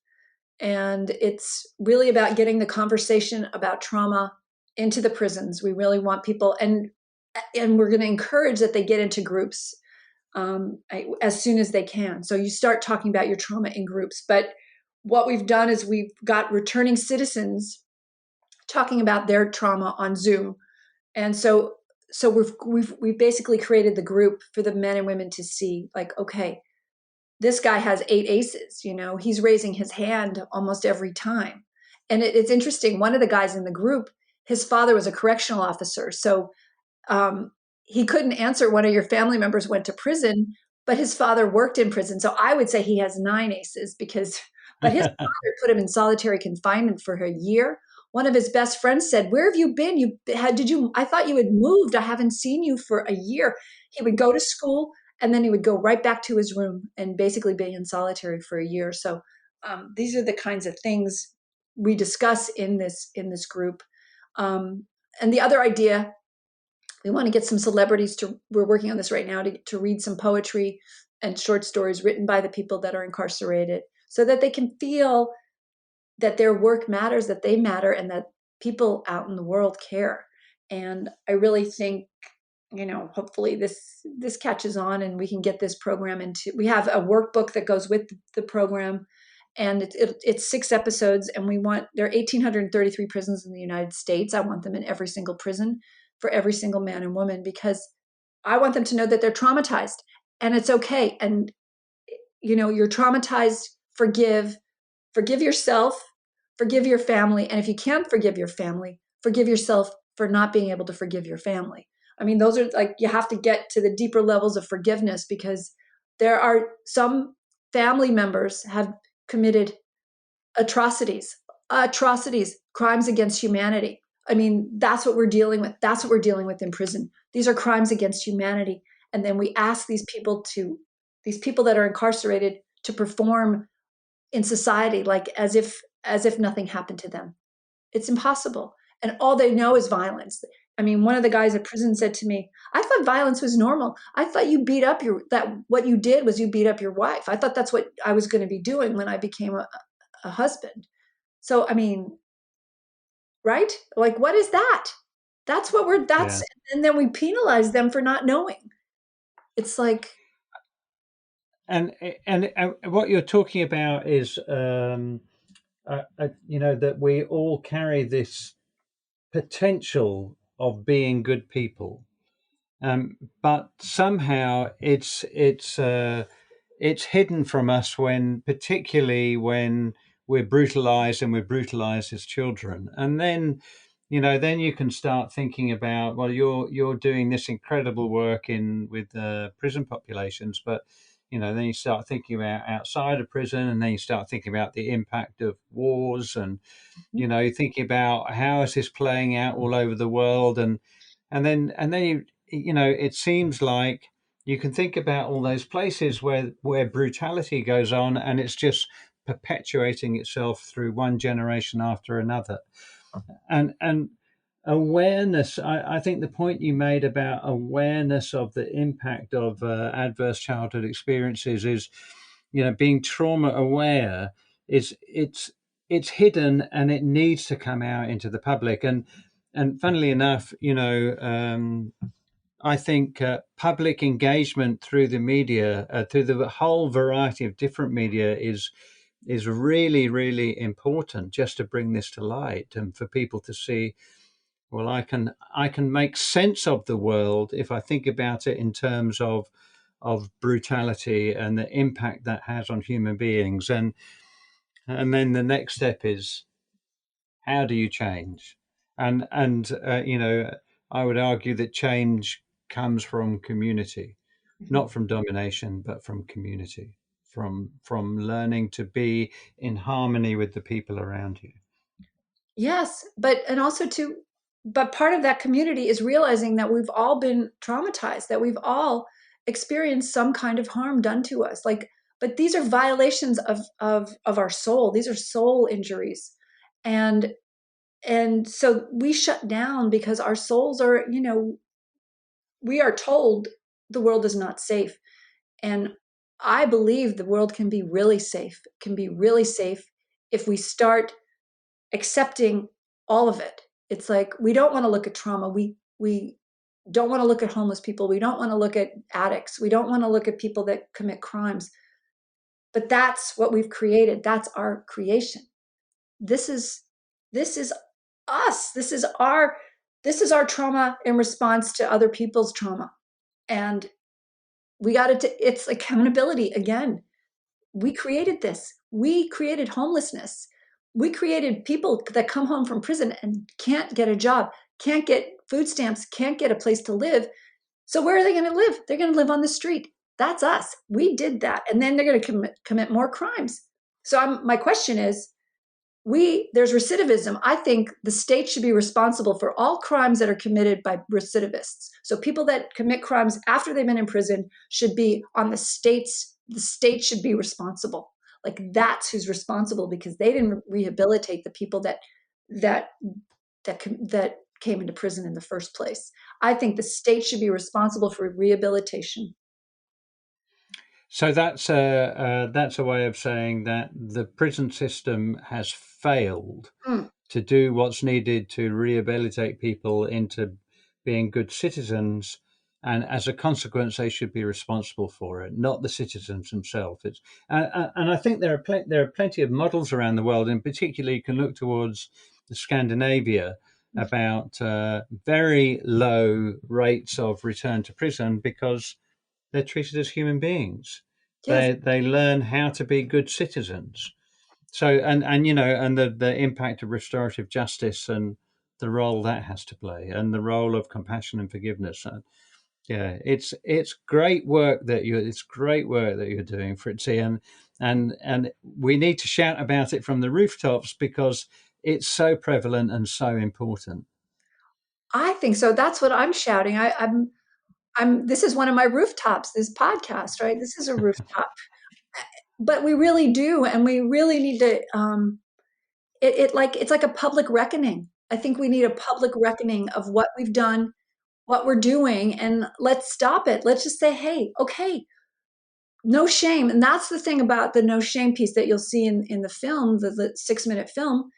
B: And it's really about getting the conversation about trauma into the prisons. We really want people, and we're going to encourage that they get into groups as soon as they can. So you start talking about your trauma in groups. But what we've done is we've got returning citizens talking about their trauma on Zoom. And so we've basically created the group for the men and women to see, like, okay, this guy has 8 aces, he's raising his hand almost every time. And it's interesting. One of the guys in the group, his father was a correctional officer. So he couldn't answer one of your family members went to prison, but his father worked in prison. So I would say he has 9 aces but his father put him in solitary confinement for a year. One of his best friends said, "Where have you been? I thought you had moved. I haven't seen you for a year." He would go to school, and then he would go right back to his room and basically be in solitary for a year. So these are the kinds of things we discuss in this group. And the other idea, we want to get some celebrities we're working on this right now, to read some poetry and short stories written by the people that are incarcerated, so that they can feel that their work matters, that they matter, and that people out in the world care. And I really think, hopefully this catches on, and we can get this program we have a workbook that goes with the program, and it's 6 episodes, and there are 1,833 prisons in the United States. I want them in every single prison for every single man and woman, because I want them to know that they're traumatized, and it's okay. And, you're traumatized, forgive yourself, forgive your family. And if you can't forgive your family, forgive yourself for not being able to forgive your family. I mean, those are you have to get to the deeper levels of forgiveness, because there are some family members have committed atrocities, crimes against humanity. I mean, that's what we're dealing with. That's what we're dealing with in prison. These are crimes against humanity. And then we ask these people that are incarcerated to perform in society like as if nothing happened to them. It's impossible. And all they know is violence. I mean, one of the guys at prison said to me, "I thought violence was normal. I thought you beat up what you did was you beat up your wife. I thought that's what I was going to be doing when I became a husband." So, I mean, right? Like, what is that?
A: Yeah.
B: And then we penalize them for not knowing. It's like,
A: And what you're talking about is, that we all carry this potential of being good people, but somehow it's hidden from us, particularly when we're brutalized, and we're brutalized as children, and then then you can start thinking about, well, you're doing this incredible work in with prison populations, but then you start thinking about outside of prison, and then you start thinking about the impact of wars, and
B: Mhm.
A: you're thinking about how is this playing out all over the world, and then it seems like you can think about all those places where brutality goes on, and it's just perpetuating itself through one generation after another. And awareness, I think the point you made about awareness of the impact of adverse childhood experiences is, being trauma aware, is it's hidden and it needs to come out into the public. And funnily enough, I think public engagement through the media, through the whole variety of different media, is really, really important, just to bring this to light and for people to see, well, I can make sense of the world if I think about it in terms of brutality and the impact that has on human beings. And then the next step is, how do you change? And I would argue that change comes from community,
B: Mhm.
A: not from domination, but from community, from learning to be in harmony with the people around you.
B: Yes, and also too, but part of that community is realizing that we've all been traumatized, that we've all experienced some kind of harm done to us. Like, but these are violations of our soul. These are soul injuries. And so we shut down because our souls are, we are told the world is not safe. And I believe the world can be really safe, can be really safe if we start accepting all of it. It's like we don't want to look at trauma. We don't want to look at homeless people. We don't want to look at addicts. We don't want to look at people that commit crimes. But that's what we've created. That's our creation. This is this is us. This is our trauma in response to other people's trauma. And we got to it's accountability again. We created this. We created homelessness. We created people that come home from prison and can't get a job, can't get food stamps, can't get a place to live. So where are they going to live? They're going to live on the street. That's us. We did that. And then they're going to commit more crimes. So my question is, there's recidivism. I think the state should be responsible for all crimes that are committed by recidivists. So people that commit crimes after they've been in prison should be on the state should be responsible. Like that's who's responsible because they didn't rehabilitate the people that that came into prison in the first place. I think the state should be responsible for rehabilitation.
A: So that's a way of saying that the prison system has failed
B: Mm,
A: to do what's needed to rehabilitate people into being good citizens, and as a consequence, they should be responsible for it, not the citizens themselves. And I think there are plenty of models around the world, and particularly you can look towards the Scandinavia about very low rates of return to prison because they're treated as human beings.
B: yes.
A: They learn how to be good citizens. So and the impact of restorative justice and the role that has to play, and the role of compassion and forgiveness. Yeah, it's great work that you're doing, Fritzi, and we need to shout about it from the rooftops because it's so prevalent and so important.
B: I think so. That's what I'm shouting. This is one of my rooftops, this podcast, right? This is a rooftop. But we really do, and we really need to it's like a public reckoning. I think we need a public reckoning of what we've done, what we're doing, and let's stop it. Let's just say, hey, okay, no shame. And that's the thing about the no shame piece that you'll see in the film, the 6-minute film.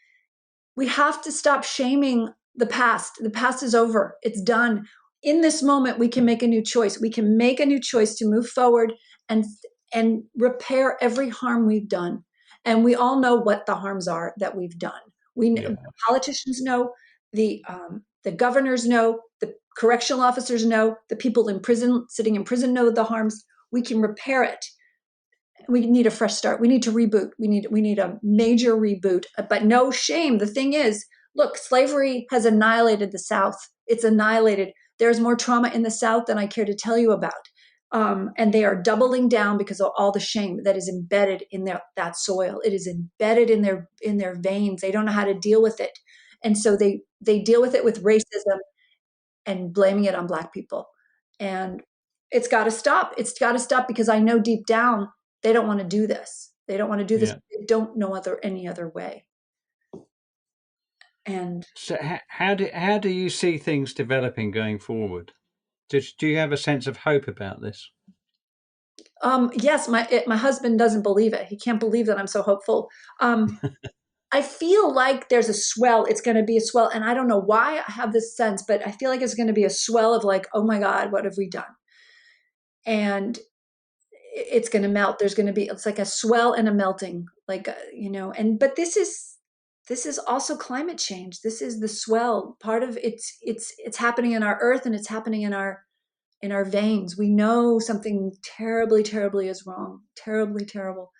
B: We have to stop shaming the past. The past is over. It's done. In this moment, we can make a new choice. We can make a new choice to move forward and repair every harm we've done. And we all know what the harms are that we've done. The
A: Yeah.
B: politicians know, the governors know, the correctional officers know, the people in prison, sitting in prison, know the harms. We can repair it. We need a fresh start. We need to reboot. We need a major reboot, but no shame. The thing is, look, slavery has annihilated the South. It's annihilated. There's more trauma in the South than I care to tell you about. And they are doubling down because of all the shame that is embedded in that soil. It is embedded in their veins. They don't know how to deal with it, and so they deal with it with racism and blaming it on Black people. And it's got to stop. It's got to stop because I know deep down they don't want to do this. They don't want to do this.
A: Yeah.
B: They don't know any other way. And
A: So how do you see things developing going forward? Do you have a sense of hope about this?
B: yes, my husband doesn't believe it. He can't believe that I'm so hopeful. I feel like there's a swell. It's going to be a swell, and I don't know why I have this sense, but I feel like it's going to be a swell of like, oh my God, what have we done? And it's going to melt. There's going to be, it's like a swell and a melting, like but this is also climate change. This is the swell part of it's happening in our earth, and it's happening in our veins. We know something terribly, terribly is wrong. Terribly, terrible.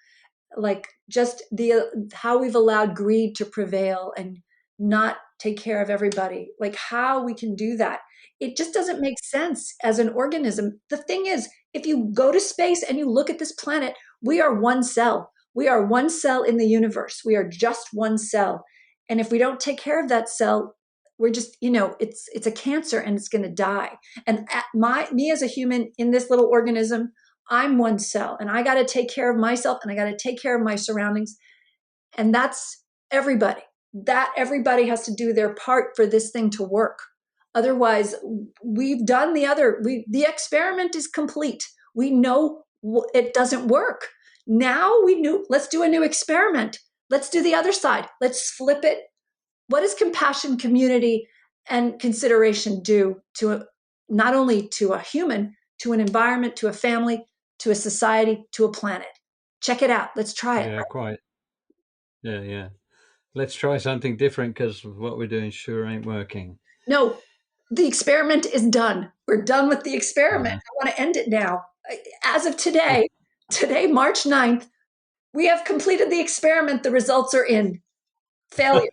B: Like just the how we've allowed greed to prevail and not take care of everybody. Like how we can do that. It just doesn't make sense as an organism. The thing is, if you go to space and you look at this planet, we are one cell. We are one cell in the universe. We are just one cell. And if we don't take care of that cell, we're just, it's a cancer and it's going to die. And me as a human in this little organism, I'm one cell, and I got to take care of myself, and I got to take care of my surroundings. And that's everybody. That everybody has to do their part for this thing to work. Otherwise, we've done the experiment is complete. We know it doesn't work. Now let's do a new experiment. Let's do the other side. Let's flip it. What does compassion, community, and consideration do not only to a human, to an environment, to a family, to a society, to a planet? Check it out. Let's try it.
A: Yeah, quite. Yeah, yeah. Let's try something different because what we're doing sure ain't working.
B: No, the experiment is done. We're done with the experiment.
A: Yeah.
B: I want to end it now. As of today, March 9th, we have completed the experiment. The results are in. Failure.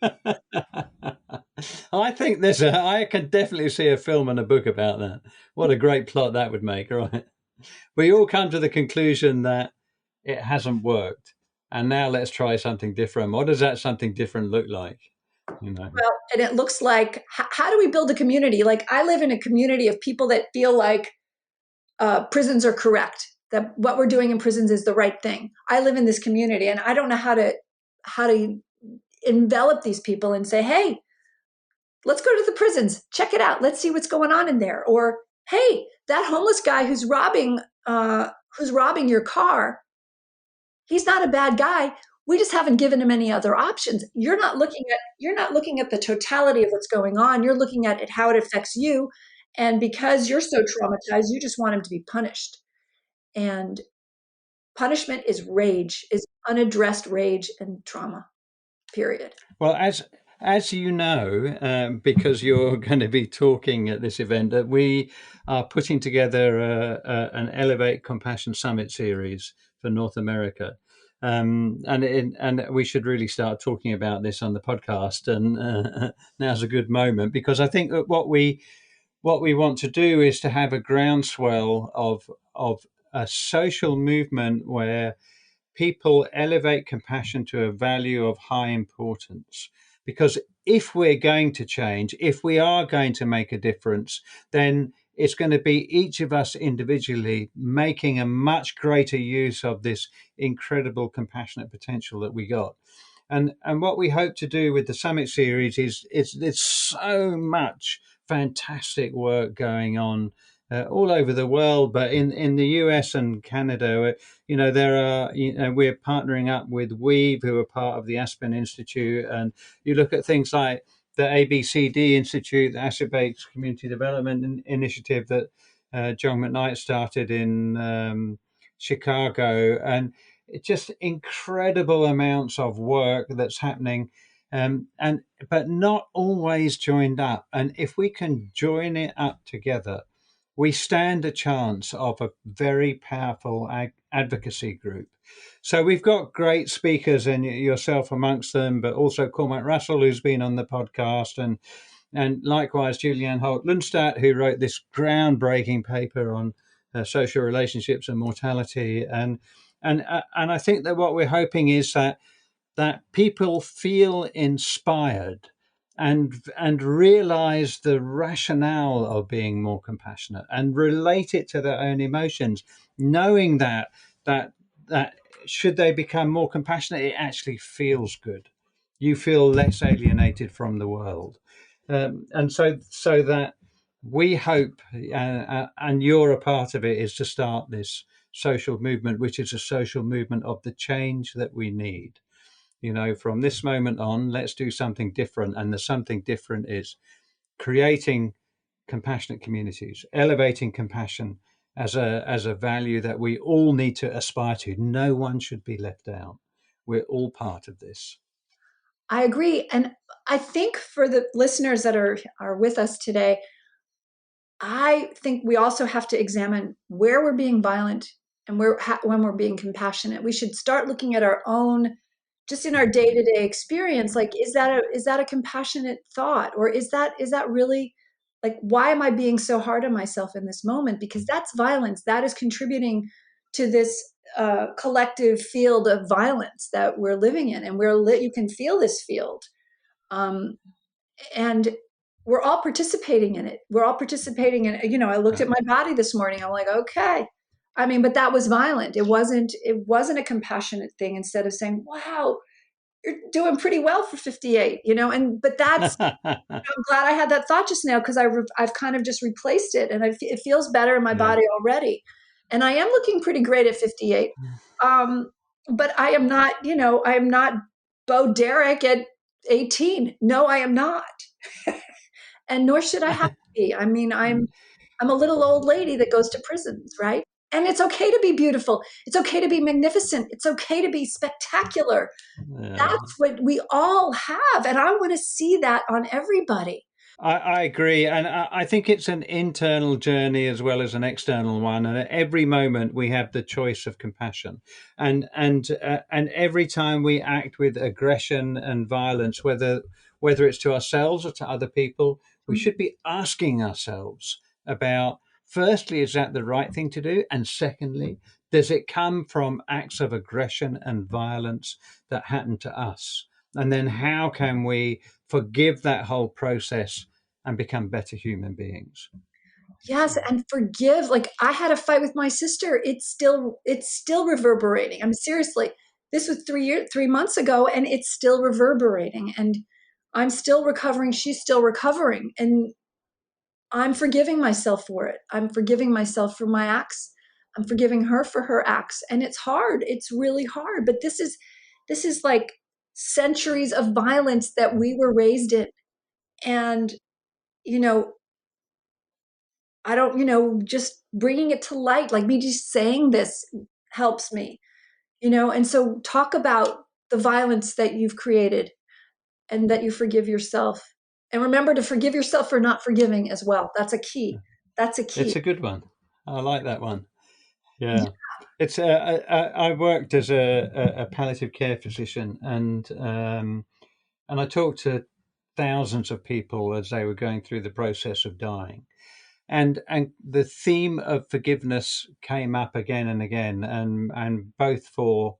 A: I think I can definitely see a film and a book about that. What a great plot that would make, right? We all come to the conclusion that it hasn't worked. And now let's try something different. What does that something different look like?
B: Well, and it looks like, how do we build a community? Like I live in a community of people that feel like prisons are correct, that what we're doing in prisons is the right thing. I live in this community, and I don't know how to envelop these people and say, hey, let's go to the prisons, check it out, let's see what's going on in there. Or hey, that homeless guy who's robbing your car, he's not a bad guy. We just haven't given him any other options. You're not looking at the totality of what's going on. You're looking at it, how it affects you. And because you're so traumatized, you just want him to be punished. And punishment is rage, is unaddressed rage and trauma, period.
A: Well, as you know, because you're going to be talking at this event, that we are putting together an Elevate Compassion Summit series for North America. And we should really start talking about this on the podcast. And now's a good moment, because I think that what we want to do is to have a groundswell of a social movement where people elevate compassion to a value of high importance. Because if we're going to change, if we are going to make a difference, then it's going to be each of us individually making a much greater use of this incredible compassionate potential that we got. And what we hope to do with the summit series is there's so much fantastic work going on all over the world, but in the US and Canada, there are, we're partnering up with Weave, who are part of the Aspen Institute. And you look at things like the ABCD Institute, the Asset Based Community Development Initiative that John McKnight started in Chicago. And it's just incredible amounts of work that's happening. But not always joined up. And if we can join it up together, we stand a chance of a very powerful advocacy group. So we've got great speakers, and yourself amongst them, but also Cormac Russell, who's been on the podcast, and likewise Julianne Holt-Lundstedt, who wrote this groundbreaking paper on social relationships and mortality. And I think that what we're hoping is that people feel inspired and realize the rationale of being more compassionate and relate it to their own emotions, knowing that should they become more compassionate, it actually feels good. You feel less alienated from the world, and so that we hope, and you're a part of it, is to start this social movement, which is a social movement of the change that we need. From this moment on, let's do something different. And the something different is creating compassionate communities, elevating compassion as a value that we all need to aspire to. No one should be left out. We're all part of this.
B: I agree. And I think for the listeners that are with us today, I think we also have to examine where we're being violent and when we're being compassionate. We should start looking at our own, just in our day-to-day experience. Like, is that a compassionate thought, or is that really, like, why am I being so hard on myself in this moment? Because that's violence. That is contributing to this collective field of violence that we're living in, and you can feel this field. Um, and we're all participating in it. We're all participating in it. I looked at my body this morning. I'm like, okay. I mean, but that was violent. It wasn't a compassionate thing. Instead of saying, wow, you're doing pretty well for 58, but that's, I'm glad I had that thought just now, because I've kind of just replaced it, and it feels better in my
A: Yeah.
B: body already. And I am looking pretty great at 58. But I am not, I am not Bo Derek at 18. No, I am not. And nor should I have to be. I mean, I'm a little old lady that goes to prisons, right? And it's okay to be beautiful. It's okay to be magnificent. It's okay to be spectacular.
A: Yeah.
B: That's what we all have. And I want to see that on everybody.
A: I agree, and I think it's an internal journey as well as an external one. And at every moment, we have the choice of compassion, and every time we act with aggression and violence, whether it's to ourselves or to other people, we should be asking ourselves about: firstly, is that the right thing to do? And secondly, does it come from acts of aggression and violence that happen to us? And then how can we forgive that whole process and become better human beings?
B: Yes, and forgive. Like, I had a fight with my sister. It's still reverberating. I mean, seriously, this was 3 months ago, and it's still reverberating. And I'm still recovering. She's still recovering. And I'm forgiving myself for it. I'm forgiving myself for my acts. I'm forgiving her for her acts. And it's hard. It's really hard. But this is like centuries of violence that we were raised in. And, you know, I don't, just bringing it to light, like me just saying this helps me, and so talk about the violence that you've created and that you forgive yourself. And remember to forgive yourself for not forgiving as well. That's a key. That's a
A: It's
B: key.
A: a good one. I like that one.
B: Yeah.
A: Yeah. It's I worked as a palliative care physician, and I talked to thousands of people as they were going through the process of dying, and the theme of forgiveness came up again and again, and both for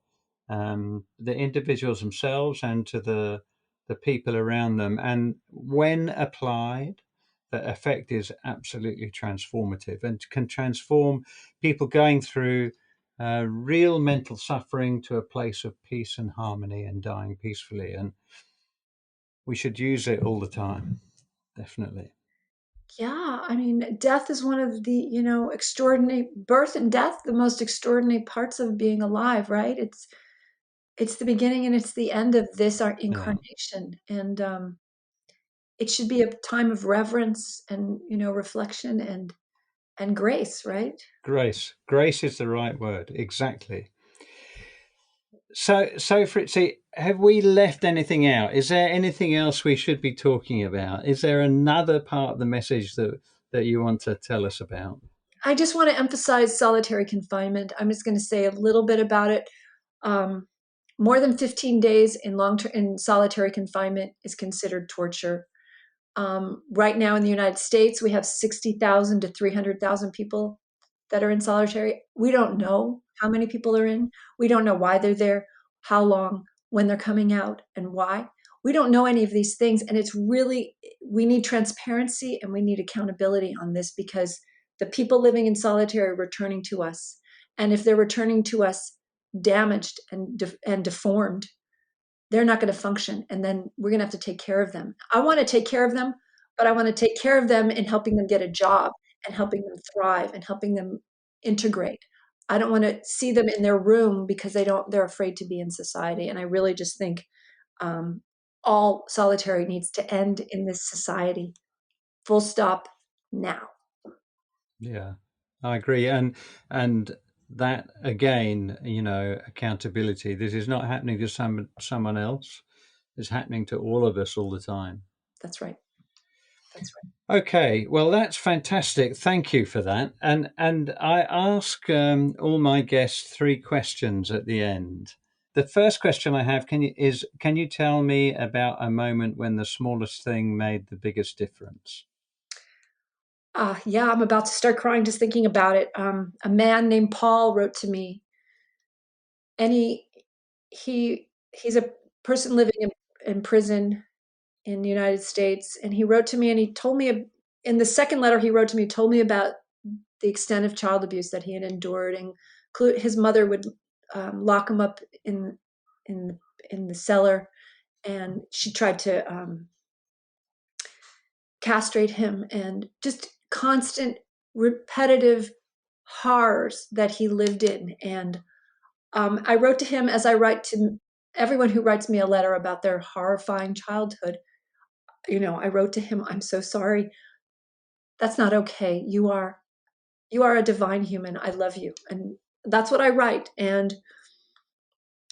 A: the individuals themselves and to the people around them. And when applied, the effect is absolutely transformative and can transform people going through real mental suffering to a place of peace and harmony and dying peacefully. And we should use it all the time, definitely.
B: Yeah. I mean, death is one of the, extraordinary, birth and death, the most extraordinary parts of being alive, right? It's the beginning and it's the end of this, our
A: Yeah.
B: incarnation. And it should be a time of reverence and, reflection and grace, right?
A: Grace is the right word. Exactly. So Fritzi, have we left anything out? Is there anything else we should be talking about? Is there another part of the message that you want to tell us about?
B: I just want to emphasize solitary confinement. I'm just going to say a little bit about it. Um, More than 15 days in long-term in solitary confinement is considered torture. Right now in the United States, we have 60,000 to 300,000 people that are in solitary. We don't know how many people are in. We don't know why they're there, how long, when they're coming out, and why. We don't know any of these things. And it's really, we need transparency and we need accountability on this, because the people living in solitary are returning to us. And if they're returning to us damaged and deformed, they're not going to function. And then we're going to have to take care of them. I want to take care of them, but I want to take care of them in helping them get a job and helping them thrive and helping them integrate. I don't want to see them in their room because they're afraid to be in society. And I really just think um, all solitary needs to end in this society. Full stop now.
A: Yeah, I agree. And that again, accountability. This is not happening to someone else. It's happening to all of us all the time.
B: That's right. That's right.
A: Okay, well, that's fantastic. Thank you for that. And I ask all my guests three questions at the end. The first question I have can you tell me about a moment when the smallest thing made the biggest difference?
B: Yeah, I'm about to start crying just thinking about it. A man named Paul wrote to me, and he's a person living in prison in the United States, and he wrote to me, and he told me in the second letter he wrote to me, he told me about the extent of child abuse that he had endured, and his mother would lock him up in in the cellar, and she tried to castrate him, and just constant repetitive horrors that he lived in. And I wrote to him, as I write to everyone who writes me a letter about their horrifying childhood. I wrote to him, I'm so sorry. That's not okay. You are a divine human. I love you. And that's what I write. And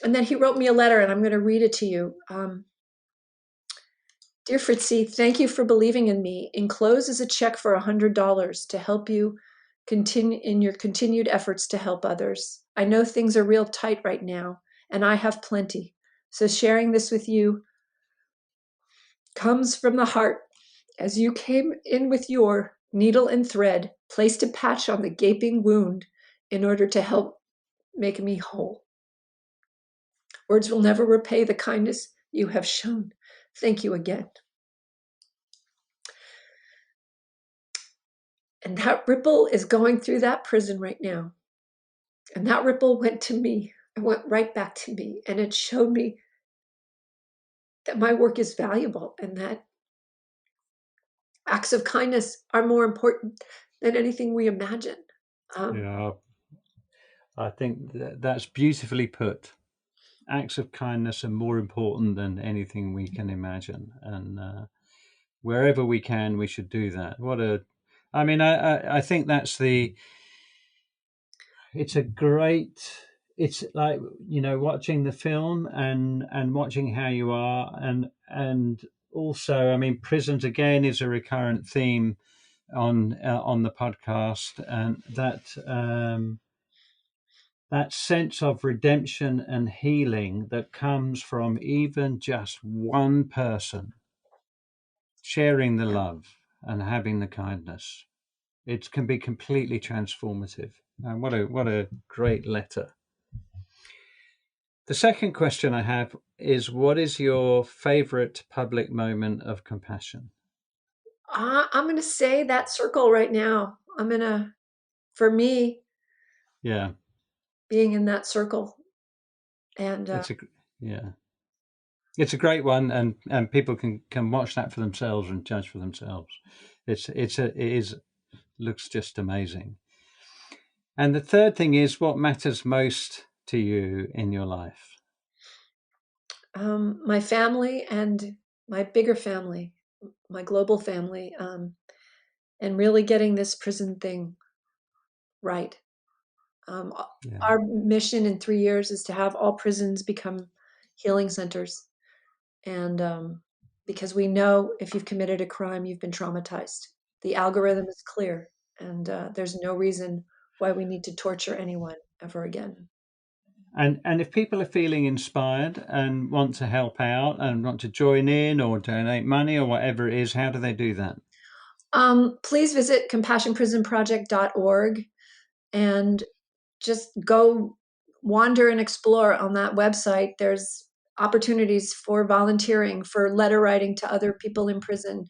B: then he wrote me a letter, and I'm going to read it to you. Dear Fritzi, thank you for believing in me. Enclosed is a check for $100 to help you continue in your continued efforts to help others. I know things are real tight right now, and I have plenty. So sharing this with you comes from the heart, as you came in with your needle and thread, placed a patch on the gaping wound in order to help make me whole. Words will never repay the kindness you have shown. Thank you again. And that ripple is going through that prison right now. And that ripple went to me. It went right back to me. And it showed me that my work is valuable, and that acts of kindness are more important than anything we imagine. Um,
A: Yeah, I think that's beautifully put. Acts of kindness are more important than anything we can imagine, and wherever we can, we should do that. I mean, I think that's the. It's a great. It's like watching the film and watching how you are, and also, I mean, prisons again is a recurrent theme on the podcast, and that sense of redemption and healing that comes from even just one person sharing the love and having the kindness. It can be completely transformative. And what a great letter. The second question I have is, what is your favorite public moment of compassion?
B: I'm going to say that circle right now. For me,
A: Yeah,
B: being in that circle. And
A: it's a yeah, it's a great one, and people can watch that for themselves and judge for themselves. It is looks just amazing. And the third thing is, what matters most to you in your life?
B: my family and my bigger family, my global family, and really getting this prison thing right. Um,
A: Yeah,
B: our mission in 3 years is to have all prisons become healing centers. And because we know if you've committed a crime, you've been traumatized. The algorithm is clear, and there's no reason why we need to torture anyone ever again.
A: And if people are feeling inspired and want to help out and want to join in or donate money or whatever it is, how do they do that?
B: Please visit compassionprisonproject.org and just go wander and explore on that website. There's opportunities for volunteering, for letter writing to other people in prison,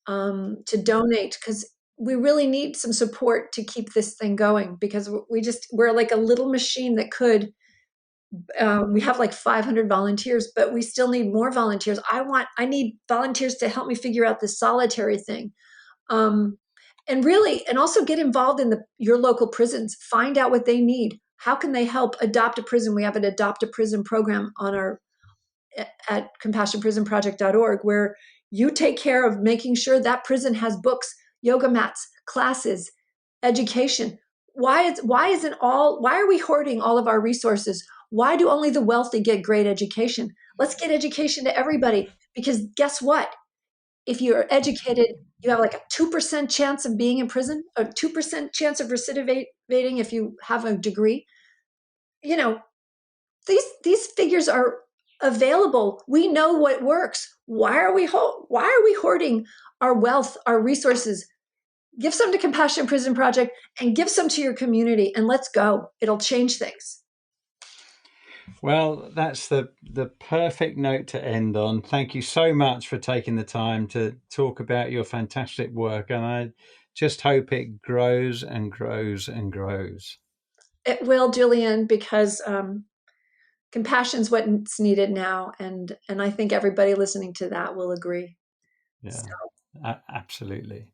B: to donate, because we really need some support to keep this thing going, because we're like a little machine that could. We have like 500 volunteers, but we still need more volunteers. I need volunteers to help me figure out this solitary thing. Um, and also get involved in your local prisons. Find out what they need. How can they help adopt a prison? We have an adopt a prison program on our at compassionprisonproject.org, where you take care of making sure that prison has books, yoga mats, classes, education. Why are we hoarding all of our resources? Why do only the wealthy get great education? Let's get education to everybody, because guess what? If you're educated, you have like a 2% chance of being in prison, a 2% chance of recidivating if you have a degree. You know, these figures are available. We know what works. Why are we hoarding our wealth, our resources? Give some to Compassion Prison Project and give some to your community, and let's go. It'll change things.
A: Well, that's the perfect note to end on. Thank you so much for taking the time to talk about your fantastic work, and I just hope it grows and grows and grows.
B: It will, Julian, because compassion's what's needed now, and I think everybody listening to that will agree.
A: Yeah,
B: So,
A: absolutely.